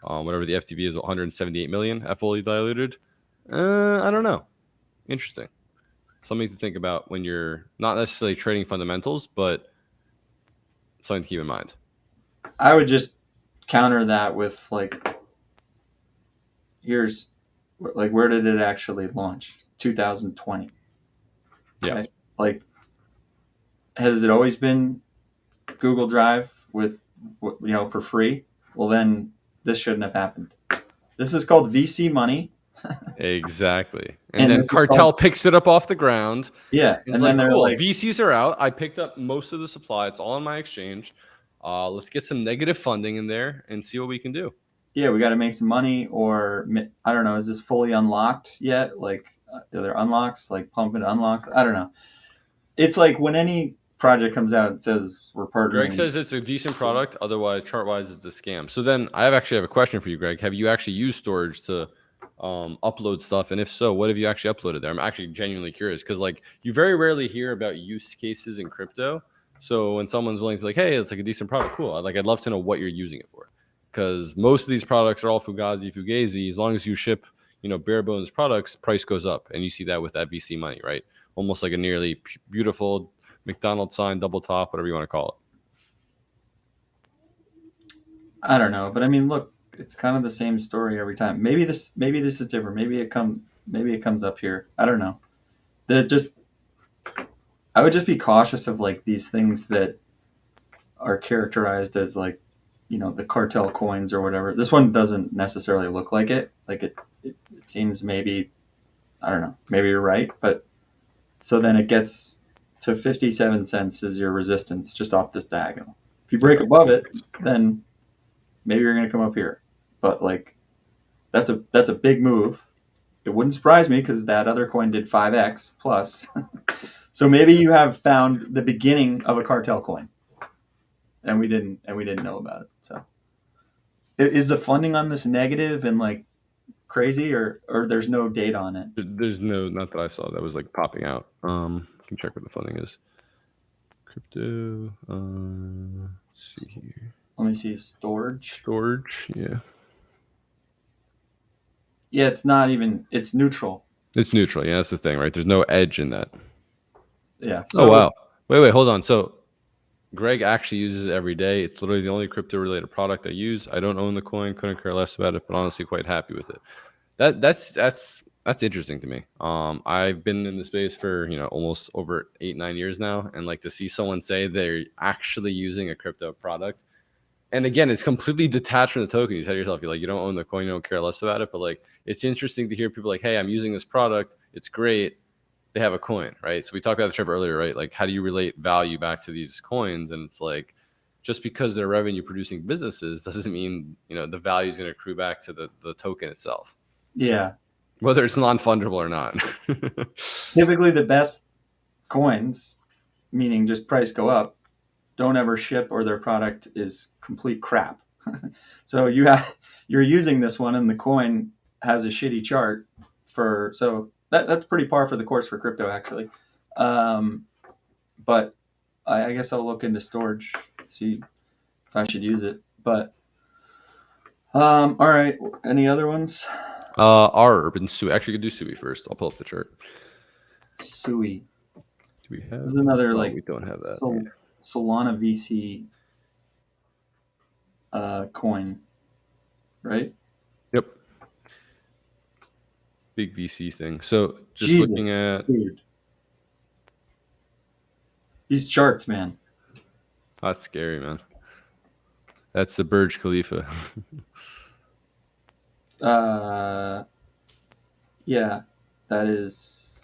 whatever the FTV is, 178 million at fully diluted? I don't know. Interesting. Something to think about when you're not necessarily trading fundamentals, but something to keep in mind. I would just counter that with here's where did it actually launch? 2020. Yeah. Okay? Has it always been Google Drive with for free? Well, then this shouldn't have happened. This is called VC money. Exactly. And then Cartel picks it up off the ground. Yeah. And then cool, VCs are out. I picked up most of the supply. It's all on my exchange. Let's get some negative funding in there and see what we can do. Yeah, we got to make some money, or I don't know. Is this fully unlocked yet? Are there unlocks, pump into unlocks? I don't know. It's like when any project comes out, it says we're partnering. Greg says it's a decent product. Otherwise, chart-wise, it's a scam. So then I actually have a question for you, Greg. Have you actually used storage to upload stuff? And if so, what have you actually uploaded there? I'm actually genuinely curious because you very rarely hear about use cases in crypto. So when someone's willing to hey, it's a decent product, cool. I'd love to know what you're using it for, because most of these products are all fugazi. As long as you ship, bare bones products, price goes up, and you see that with that VC money, right? Almost like a nearly beautiful McDonald's sign, double top, whatever you want to call it. I don't know, but I mean, look, it's kind of the same story every time. Maybe this is different. Maybe it comes up here. I don't know. I would just be cautious of these things that are characterized as the cartel coins or whatever. This one doesn't necessarily look like it. It seems maybe, I don't know, maybe you're right, but so then it gets to 57 cents as your resistance just off this diagonal. If you break above it, then maybe you're going to come up here. But that's a big move. It wouldn't surprise me because that other coin did 5x plus. So maybe you have found the beginning of a cartel coin, and we didn't know about it. So is the funding on this negative and crazy, or there's no data on it? There's not that I saw that was popping out. Can check what the funding is. Crypto. Let's see here. Let me see. Storage, yeah. Yeah, it's not even. It's neutral. It's neutral. Yeah, that's the thing, right? There's no edge in that. Yeah. So, oh wow. Wait, hold on. So Greg actually uses it every day. It's literally the only crypto-related product I use. I don't own the coin. Couldn't care less about it, but honestly, quite happy with it. That's interesting to me. I've been in the space for almost over 8-9 years now, and to see someone say they're actually using a crypto product. And again, it's completely detached from the token. You said to yourself, you don't own the coin, you don't care less about it. But it's interesting to hear people hey, I'm using this product. It's great. They have a coin, right? So we talked about the trip earlier, right? How do you relate value back to these coins? And it's just because they're revenue producing businesses doesn't mean, the value is going to accrue back to the token itself. Yeah. Whether it's non-fungible or not. Typically the best coins, meaning just price go up, don't ever ship, or their product is complete crap. So you're using this one and the coin has a shitty chart that's pretty par for the course for crypto actually. But I guess I'll look into storage, see if I should use it. But all right, any other ones? Our urban Sui. Actually, could do Sui first. I'll pull up the chart. Sui. Do we have? This is another we don't have that. Solana VC coin, right? Yep. Big VC thing. So just looking at these charts, man. That's scary, man. That's the Burj Khalifa. Yeah, that is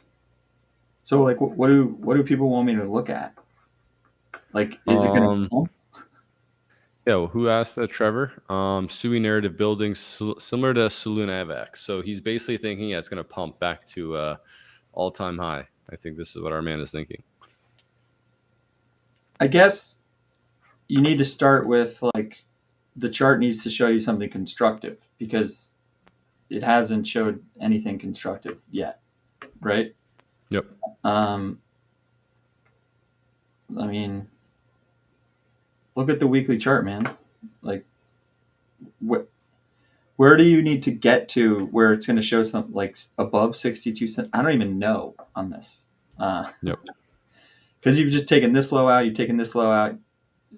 So like, what do people want me to look at? Like, is it going to Um, pump? yeah, well, who asked that? Trevor. Sui narrative building similar to Soluna AVX. So he's basically thinking it's going to pump back to all-time high. I think this is what our man is thinking. I guess you need to start with like the chart needs to show you something constructive because it hasn't showed anything constructive yet, right? Yep. Um, I mean, look at the weekly chart, man. Like, where do you need to get to where it's going to show something like above 62 cents? I don't even know on this. Yep. Because you've just taken this low out, you've taken this low out.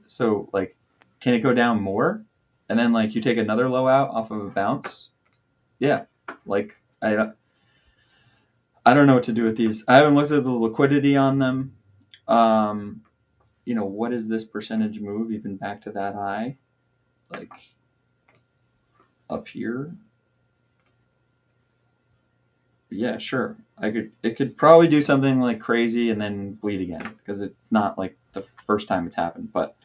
So, like, can it go down more? And then, like, you take another low out off of a bounce? Yeah. Like, I don't know what to do with these. I haven't looked at the liquidity on them. What is this percentage move even back to that high? Like, up here? Yeah, sure. It could probably do something like crazy and then bleed again because it's not like the first time it's happened. But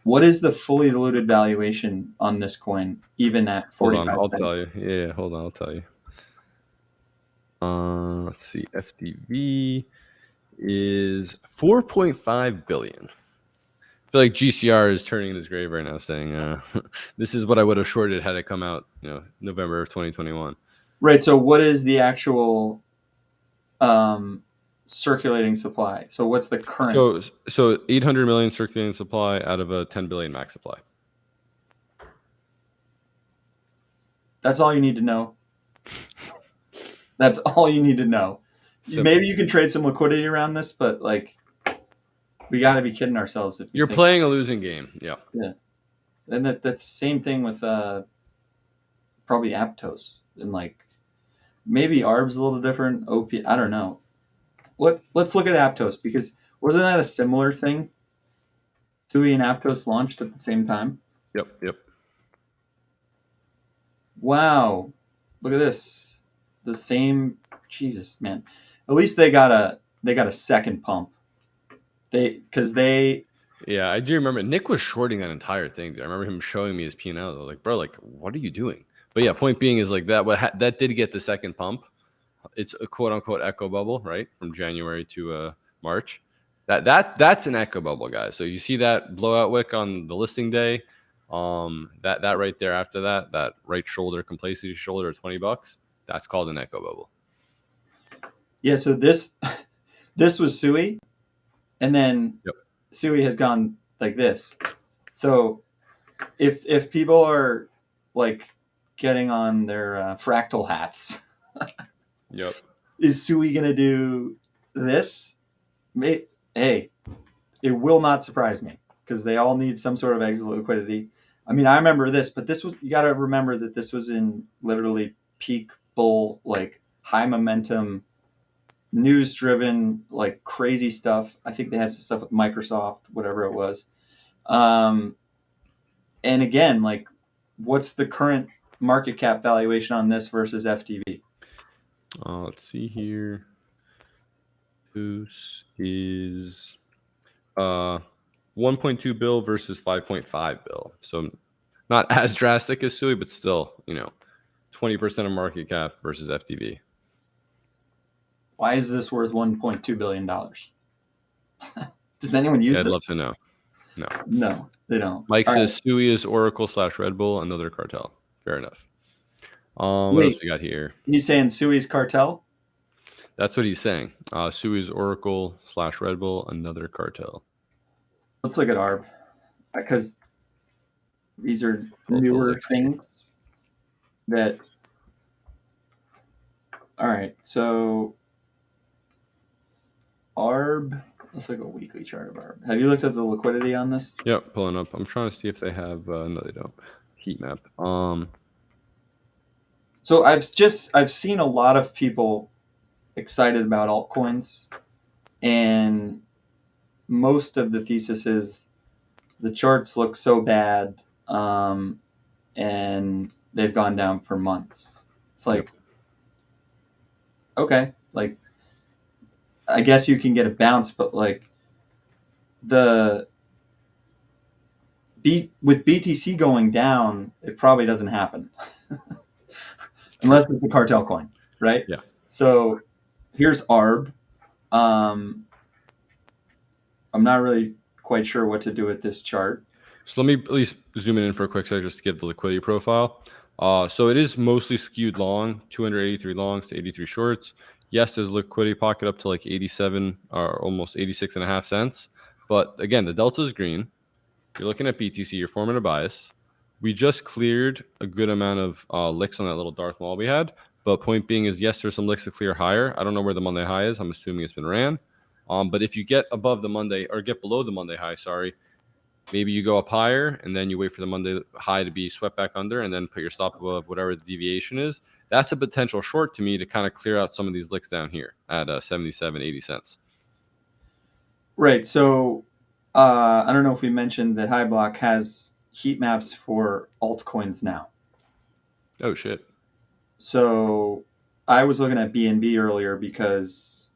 what is the fully diluted valuation on this coin, even at Hold 45 on, I'll cents? tell you. Yeah, hold on, I'll tell you. Let's see. FDV is 4.5 billion. I feel like GCR is turning in his grave right now, saying, "This is what I would have shorted had it come out, November of 2021." Right. So what is the actual circulating supply? So what's the current? So 800 million circulating supply out of a 10 billion max supply. That's all you need to know. That's all you need to know. Simple. Maybe you can trade some liquidity around this, but like, we got to be kidding ourselves if You're playing a losing game. Yeah. Yeah, and that's the same thing with probably Aptos and like maybe ARB's a little different. OP, I don't know. Let's look at Aptos because wasn't that a similar thing? Sui and Aptos launched at the same time. Yep. Wow, look at this. The same. Jesus, man. At least they got a second pump. They Yeah, I do remember Nick was shorting that entire thing. Dude. I remember him showing me his P&L. I was like, bro, like, what are you doing? But yeah, point being is like that did get the second pump. It's a quote unquote echo bubble, right? From January to March. That's an echo bubble, guys. So you see that blowout wick on the listing day. That right there after that right shoulder complacency shoulder of $20. That's called an echo bubble. Yeah, so this was Sui, and then Yep. Sui has gone like this. So if people are like getting on their fractal hats, Yep. is Sui gonna do this? Hey, it will not surprise me because they all need some sort of exit liquidity. I mean, I remember this, but this was you got to remember that this was in literally peak bull, like high momentum, news driven, like crazy stuff. I think they had some stuff with Microsoft, whatever it was. And again, like, what's the current market cap valuation on this versus FTV? Let's see here. This is 1.2 bill versus 5.5 bill. So not as drastic as Sui, but still, 20% of market cap versus FTV. Why is this worth $1.2 billion? Does anyone use Yeah, I'd this? love to know. No. No, they don't. Mike All says right. Sui is Oracle / Red Bull, another cartel. Fair enough. What else Wait, we got here? he's saying Sui's cartel? That's what he's saying. Sui is Oracle / Red Bull, another cartel. Let's look at ARB because these are Pull up the newer list. things that. All right, so ARB. Let's look at a weekly chart of ARB. Have you looked at the liquidity on this? Yep, pulling up. I'm trying to see if they have. No, they don't. Heat map. So I've seen a lot of people excited about altcoins, and most of the thesis is the charts look so bad, and they've gone down for months. It's like, okay, like I guess you can get a bounce, but like with BTC going down, it probably doesn't happen unless it's a cartel coin, right? Yeah. So here's ARB. I'm not really quite sure what to do with this chart. So let me at least zoom in for a quick second just to give the liquidity profile. So it is mostly skewed long, 283 longs to 83 shorts. Yes, there's a liquidity pocket up to like 87 or almost 86 and a half cents. But again, the delta is green. You're looking at BTC, you're forming a bias. We just cleared a good amount of licks on that little Darth Maul we had. But point being is, yes, there's some licks to clear higher. I don't know where the Monday high is. I'm assuming it's been ran. But if you get above the Monday or get below the Monday high, sorry, maybe you go up higher and then you wait for the Monday high to be swept back under and then put your stop above whatever the deviation is. That's a potential short to me to kind of clear out some of these licks down here at 77, 80 cents. Right. So I don't know if we mentioned that Hyblock has heat maps for altcoins now. Oh, shit. So I was looking at BNB earlier because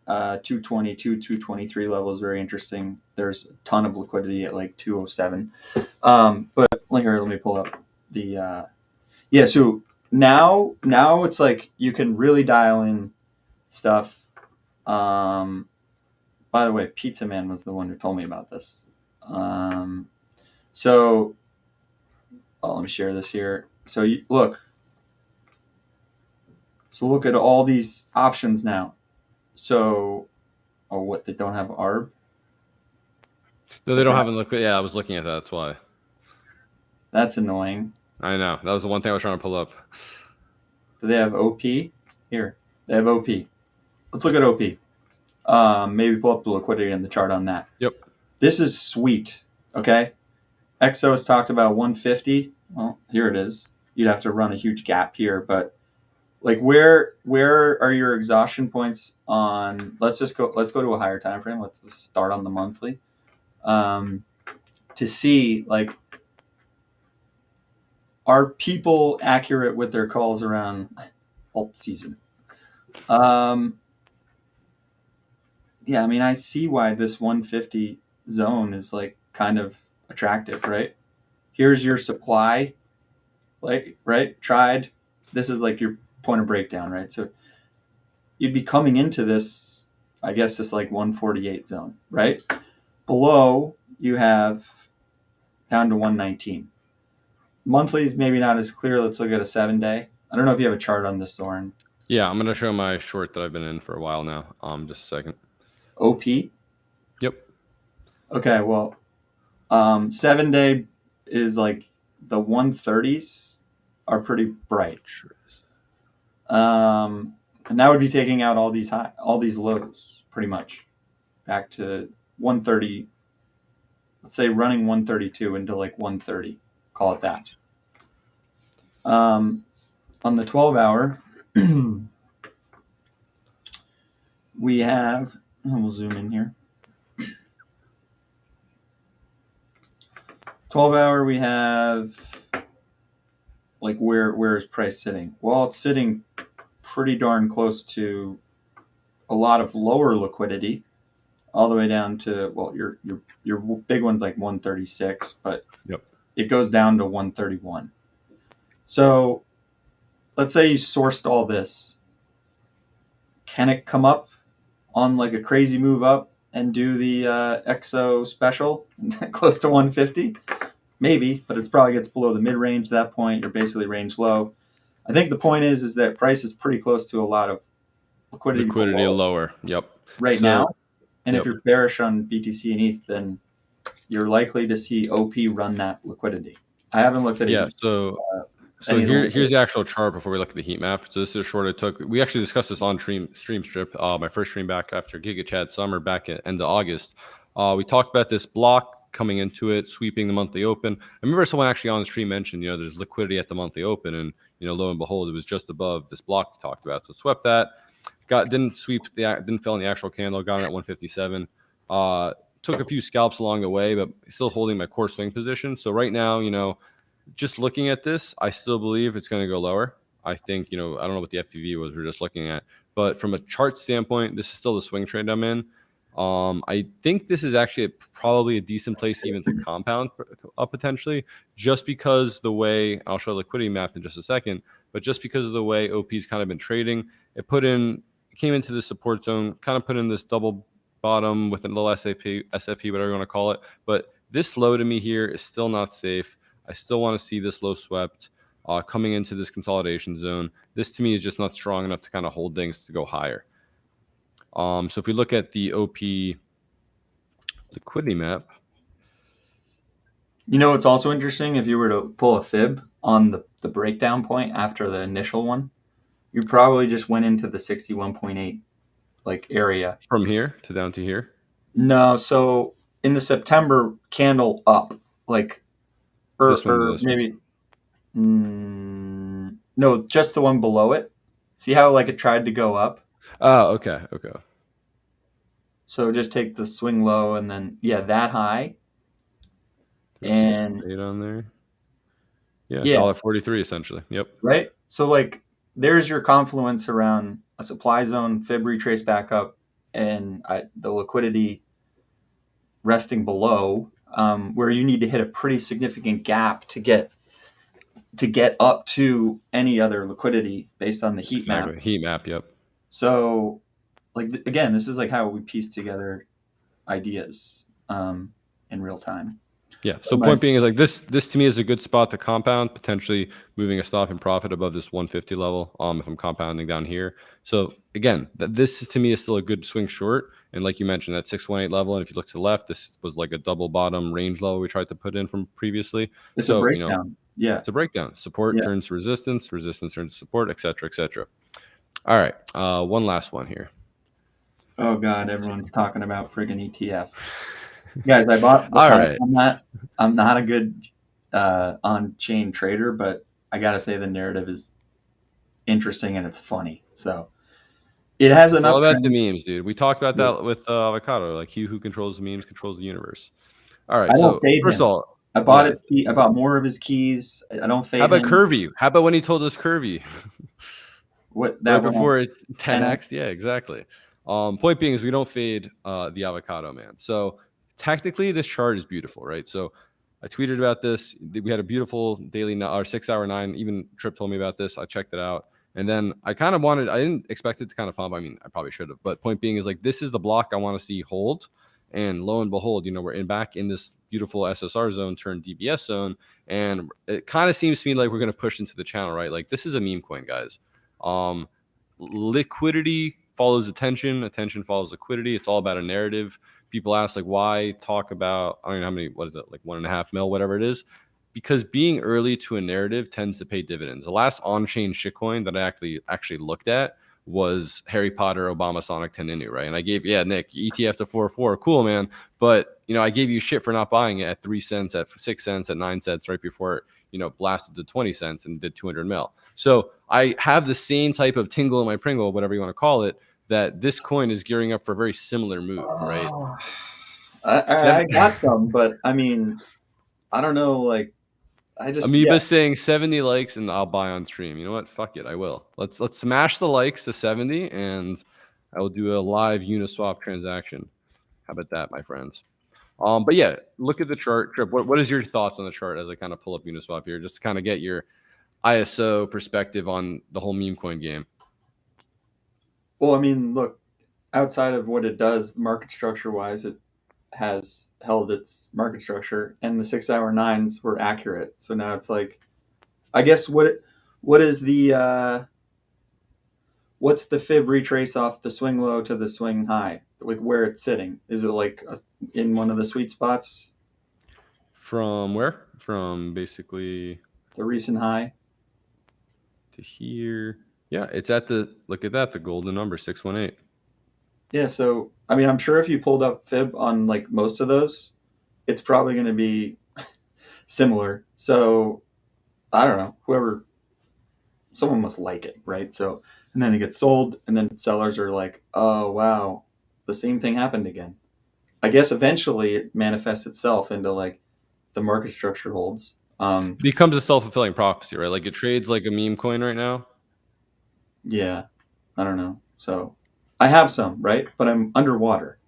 222, 223 level is very interesting. There's a ton of liquidity at like 207. But here, let me pull up the so now it's like you can really dial in stuff. By the way, Pizza Man was the one who told me about this. So let me share this here. So look at all these options now. So, what, they don't have ARB? No, they don't have a liquid. Yeah, I was looking at that. That's why. That's annoying. I know. That was the one thing I was trying to pull up. Do they have OP? Here, they have OP. Let's look at OP. Maybe pull up the liquidity in the chart on that. Yep. This is sweet. Okay. Exos talked about 150. Well, here it is. You'd have to run a huge gap here, but like where are your exhaustion points on? Let's go to a higher time frame. Let's start on the monthly. To see, like, are people accurate with their calls around alt season? Yeah, I mean, I see why this 150 zone is like kind of attractive, right? Here's your supply, like, right? Tried. This is like your point of breakdown, right? So you'd be coming into this, I guess, this like 148 zone, right? Below, you have down to 119. Monthly is maybe not as clear. Let's look at a 7-day. I don't know if you have a chart on this, Soren. Yeah, I'm going to show my short that I've been in for a while now. Just a second. OP? Yep. Okay, well, 7-day is like the 130s are pretty bright. And that would be taking out all these lows pretty much back to 130. Let's say running 132 into like 130. Call it that. On the 12-hour, we have, we'll zoom in here. 12-hour, we have, like, where is price sitting? Well, it's sitting pretty darn close to a lot of lower liquidity, all the way down to, well, your big one's like 136, but yep, it goes down to 131. So let's say you sourced all this. Can it come up on like a crazy move up and do the EXO special close to 150? Maybe, but it probably gets below the mid-range at that point. You're basically range low. I think the point is that price is pretty close to a lot of liquidity lower. Yep. Right now. And if you're bearish on BTC and ETH, then you're likely to see OP run that liquidity. I haven't looked at it. Yeah, so here's the actual chart before we look at the heat map. So this is a short I took. We actually discussed this on Stream Strip, my first stream back after Giga Chad Summer back at end of August. We talked about this block coming into it, sweeping the monthly open. I remember someone actually on the stream mentioned, there's liquidity at the monthly open, and lo and behold, it was just above this block we talked about. So swept that, didn't fill in the actual candle, got it at 157. Took a few scalps along the way, but still holding my core swing position. So right now, just looking at this, I still believe it's going to go lower. I think, I don't know what the FTV was we're just looking at, But from a chart standpoint, this is still the swing trade I'm in. I think this is actually probably a decent place even to compound potentially, just because the way, I'll show liquidity map in just a second, but just because of the way OP's kind of been trading, it came into the support zone, kind of put in this double bottom with a little SFP, whatever you want to call it. But this low to me here is still not safe. I still want to see this low swept coming into this consolidation zone. This to me is just not strong enough to kind of hold things to go higher. So if we look at the OP liquidity map. You know, it's also interesting if you were to pull a fib on the breakdown point after the initial one, you probably just went into the 61.8 like area. From here to down to here? No, so in the September candle up, like, or maybe, no, just the one below it. See how like it tried to go up? Oh, okay. So just take the swing low and then, that high. There's and 8 on there. Yeah, $1.43 essentially. Yep. Right? So like there's your confluence around a supply zone, fib retrace back up, and the liquidity resting below, where you need to hit a pretty significant gap to get up to any other liquidity based on the heat map. Heat map, yep. So, like, again, this is like how we piece together ideas in real time. Yeah. So point being is like this to me is a good spot to compound, potentially moving a stop in profit above this 150 level. If I'm compounding down here. So again, this to me is still a good swing short. And like you mentioned, that 618 level. And if you look to the left, this was like a double bottom range level we tried to put in from previously. It's a breakdown. It's a breakdown. Support turns to resistance, resistance turns to support, etc., etc. All right. One last one here. Oh God, everyone's talking about friggin' ETF. Guys, I bought. All right. I'm not a good on-chain trader, but I gotta say the narrative is interesting and it's funny. So it has enough. All about the memes, dude. We talked about that with Avocado. Like, he who controls the memes controls the universe. All right. So first of all, I bought his key. I bought more of his keys. I don't fade. How about Curvy? How about when he told us Curvy? What that right before 10x? Yeah, exactly. Point being is we don't fade the Avocado man. So technically, this chart is beautiful, right? So I tweeted about this. We had a beautiful daily or 6 hour 9. Even Trip told me about this. I checked it out. And then I kind of I didn't expect it to kind of pump. I mean, I probably should have. But point being is like, this is the block I want to see hold. And lo and behold, we're back in this beautiful SSR zone turned DBS zone. And it kind of seems to me like we're going to push into the channel, right? Like, this is a meme coin, guys. Liquidity follows attention. Attention follows liquidity. It's all about a narrative. People ask, like, why talk about, I don't know how many, what is it, like 1.5 mil, whatever it is. Because being early to a narrative tends to pay dividends. The last on-chain shitcoin that I actually looked at was Harry Potter, Obama, Sonic, Teninu, right? And I gave, Nick, ETF to 4.4, cool, man. But, I gave you shit for not buying it at 3 cents, at 6 cents, at 9 cents, right before it, blasted to 20 cents and did 200 mil. So I have the same type of tingle in my pringle, whatever you want to call it, that this coin is gearing up for a very similar move, right? I got them, but I mean, I don't know, like, Amoeba's saying 70 likes and I'll buy on stream. You know what? Fuck it. I will. Let's smash the likes to 70 and I will do a live Uniswap transaction. How about that, my friends? But yeah, look at the chart. Trip, what is your thoughts on the chart as I kind of pull up Uniswap here, just to kind of get your ISO perspective on the whole meme coin game? Well, I mean, look, outside of what it does market structure wise, it has held its market structure, and the 6 hour 9s were accurate. So now it's like, I guess what is the what's the fib retrace off the swing low to the swing high, like where it's sitting? Is it like in one of the sweet spots? From where? From basically the recent high to here. Yeah, it's at look at that, the golden number 618. Yeah, so I mean, I'm sure if you pulled up fib on like most of those, it's probably going to be similar. So I don't know, someone must like it, right? So, and then it gets sold, and then sellers are like, oh wow, the same thing happened again. I guess eventually it manifests itself into like the market structure holds. It becomes a self-fulfilling prophecy, right? Like, it trades like a meme coin right now. Yeah, I don't know. So I have some, right? But I'm underwater.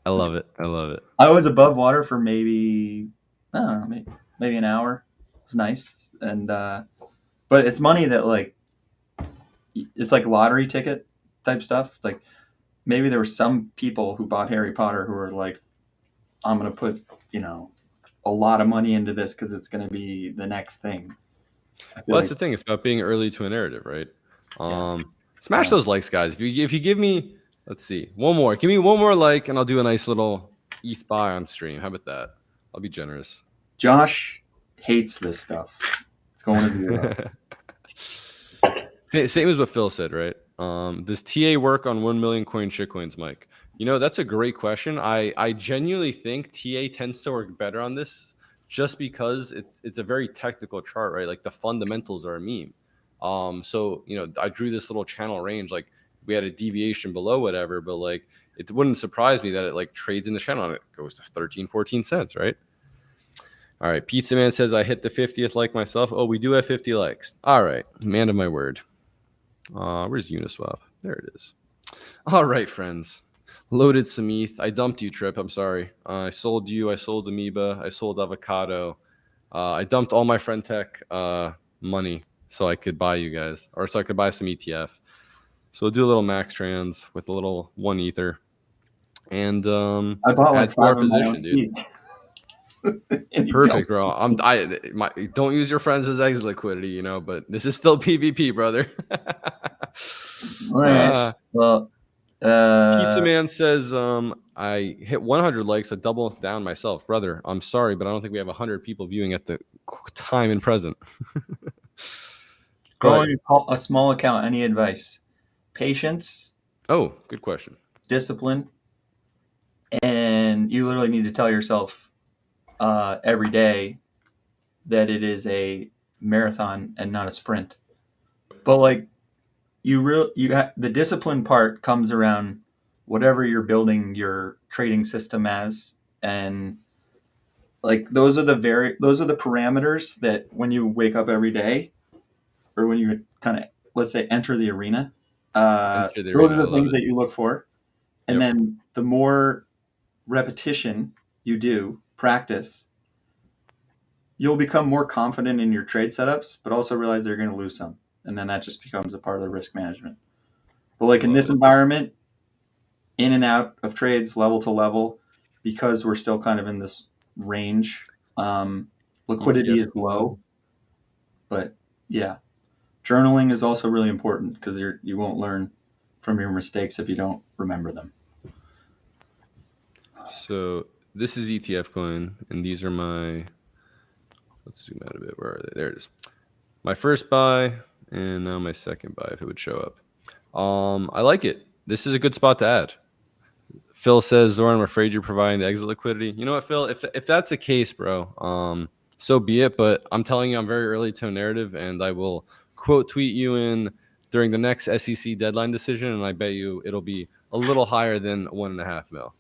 I love it. I love it. I was above water for maybe, I don't know, maybe an hour. It was nice. And, but it's money that like, it's like lottery ticket type stuff. Like maybe there were some people who bought Harry Potter who were like, I'm going to put, a lot of money into this because it's going to be the next thing. Well, that's the thing. It's about being early to a narrative, right? Smash Yeah. those likes, guys. If you give me, let's see, one more. Give me one more like, and I'll do a nice little ETH buy on stream. How about that? I'll be generous. Josh hates this stuff. It's going to zero. Same as what Phil said, right? Does TA work on 1 million coin shitcoins, Mike? That's a great question. I genuinely think TA tends to work better on this just because it's a very technical chart, right? Like the fundamentals are a meme. So I drew this little channel range, like we had a deviation below whatever, but like it wouldn't surprise me that it like trades in the channel and it goes to 13-14 cents, right? All right, Pizza Man says I hit the 50th like myself. Oh, we do have 50 likes. All right, man of my word. Where's Uniswap? There it is. All right, friends. Loaded some ETH. I dumped you, Trip. I'm sorry. I sold you. I sold Amoeba. I sold Avocado. I dumped all my friend tech money so I could buy you guys, or so I could buy some ETF. So we'll do a little max trans with a little 1 Ether. And I bought like add to our 5 of my position, own dude. Perfect, bro. Don't use your friends as exit liquidity, but this is still PvP, brother. All right. Well, Pizza Man says, I hit 100 likes, a double down myself. Brother, I'm sorry, but I don't think we have 100 people viewing at the time and present. growing a small account, any advice? Patience. Oh, good question. Discipline. And you literally need to tell yourself every day that it is a marathon and not a sprint. But like the discipline part comes around whatever you're building your trading system as, and like those are the parameters that when you wake up every day or when you kind of, let's say, enter the arena, those are the things that you look for. And then the more repetition you do, practice, you'll become more confident in your trade setups, but also realize they're going to lose some. And then that just becomes a part of the risk management. But like in this environment, in and out of trades, level to level, because we're still kind of in this range, liquidity is low. But yeah, journaling is also really important because you won't learn from your mistakes if you don't remember them. So this is ETF coin, and these are my, let's zoom out a bit. Where are they? There it is. My first buy, and now my second buy, if it would show up. I like it. This is a good spot to add. Phil says, Zoran, I'm afraid you're providing the exit liquidity. You know what, Phil? If that's the case, bro, so be it. But I'm telling you, I'm very early to a narrative, and I will quote tweet you in during the next SEC deadline decision, and I bet you it'll be a little higher than 1.5 mil.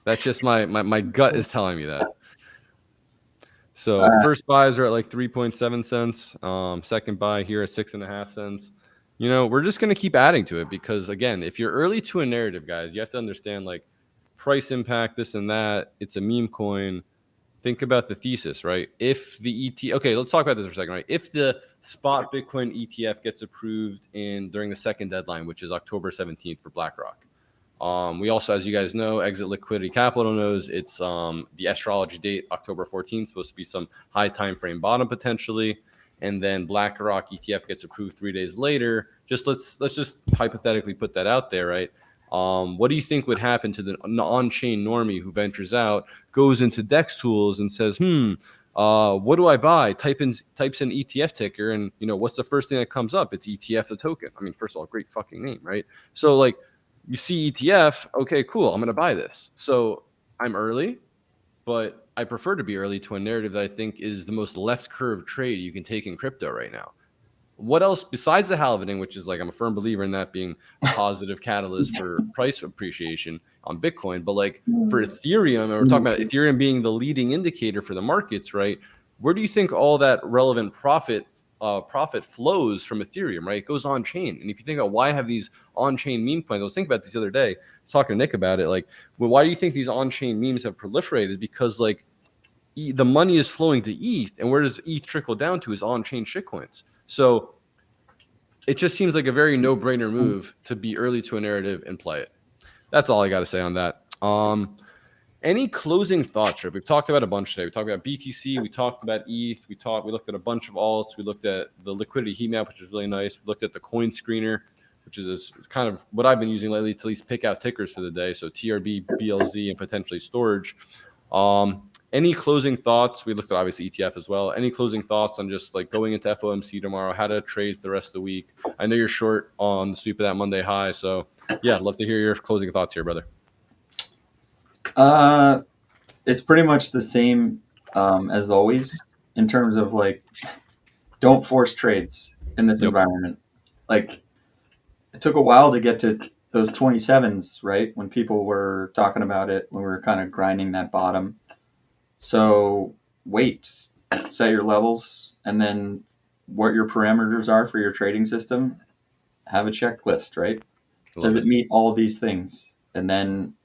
That's just my gut is telling me that. So first buys are at like 3.7 cents. Second buy here at 6.5 cents. We're just going to keep adding to it because, again, if you're early to a narrative, guys, you have to understand like price impact, this and that. It's a meme coin. Think about the thesis, right? If the okay, let's talk about this for a second, right? If the spot Bitcoin ETF gets approved during the second deadline, which is October 17th for BlackRock. We also, as you guys know, Exit Liquidity Capital knows it's the astrology date, October 14th, supposed to be some high time frame bottom potentially. And then BlackRock ETF gets approved 3 days later. Let's just hypothetically put that out there, right? What do you think would happen to the on-chain normie who ventures out, goes into DEX tools and says, what do I buy? Types in ETF ticker, and what's the first thing that comes up? It's ETF the token. I mean, first of all, great fucking name, right? So like you see ETF, okay, cool, I'm gonna buy this. So I'm early, but I prefer to be early to a narrative that I think is the most left curve trade you can take in crypto right now. What else besides the halvening, which is like I'm a firm believer in that being a positive catalyst for price appreciation on Bitcoin, but like for Ethereum, and we're talking about Ethereum being the leading indicator for the markets, right? Where do you think all that relevant profit profit flows from Ethereum, right? It goes on chain. And if you think about why have these on chain meme coins, I was thinking about this the other day, I was talking to Nick about it. Like, well, why do you think these on chain memes have proliferated? Because like the money is flowing to ETH, and where does ETH trickle down to is on chain shitcoins. So it just seems like a very no brainer move to be early to a narrative and play it. That's all I got to say on that. Any closing thoughts, Trip? We've talked about a bunch today. We talked about BTC. We talked about ETH. We looked at a bunch of alts. We looked at the liquidity heat map, which is really nice. We looked at the coin screener, which is kind of what I've been using lately to at least pick out tickers for the day. So TRB, BLZ, and potentially storage. Any closing thoughts? We looked at obviously ETF as well. Any closing thoughts on just like going into FOMC tomorrow, how to trade the rest of the week? I know you're short on the sweep of that Monday high. So yeah, I'd love to hear your closing thoughts here, brother. It's pretty much the same as always in terms of like, don't force trades in this environment. Like, it took a while to get to those 27s, right? When people were talking about it, when we were kind of grinding that bottom. So wait, set your levels, and then what your parameters are for your trading system. Have a checklist, right? Does it meet all of these things? And then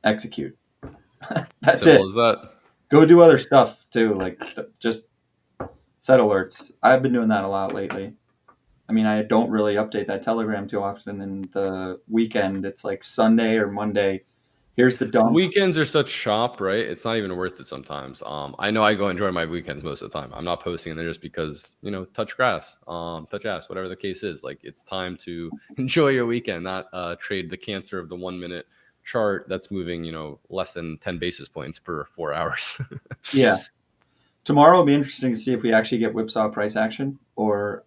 execute. That's Simple it. as that. Go do other stuff too, like just set alerts. I've been doing that a lot lately. I mean, I don't really update that Telegram too often. In the weekend, it's like Sunday or Monday. Here's the dump. Weekends are such shop, right? It's not even worth it sometimes. I know I go enjoy my weekends most of the time. I'm not posting in there just because, touch grass, touch ass, whatever the case is. Like, it's time to enjoy your weekend, not trade the cancer of the 1 minute chart that's moving, less than 10 basis points per 4 hours. Yeah. Tomorrow will be interesting to see if we actually get whipsaw price action or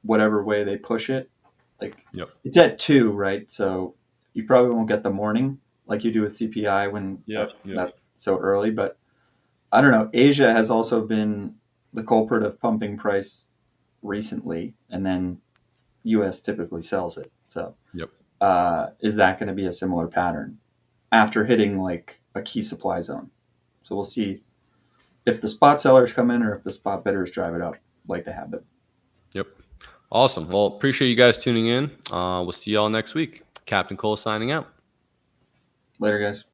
whatever way they push it. Like, It's at 2, right? So you probably won't get the morning like you do with CPI when that's so early. But I don't know. Asia has also been the culprit of pumping price recently, and then US typically sells it. So is that going to be a similar pattern after hitting like a key supply zone? So we'll see if the spot sellers come in or if the spot bidders drive it up like they have been. Yep. Awesome. Well, appreciate you guys tuning in. We'll see y'all next week. Captain Cole signing out. Later, guys.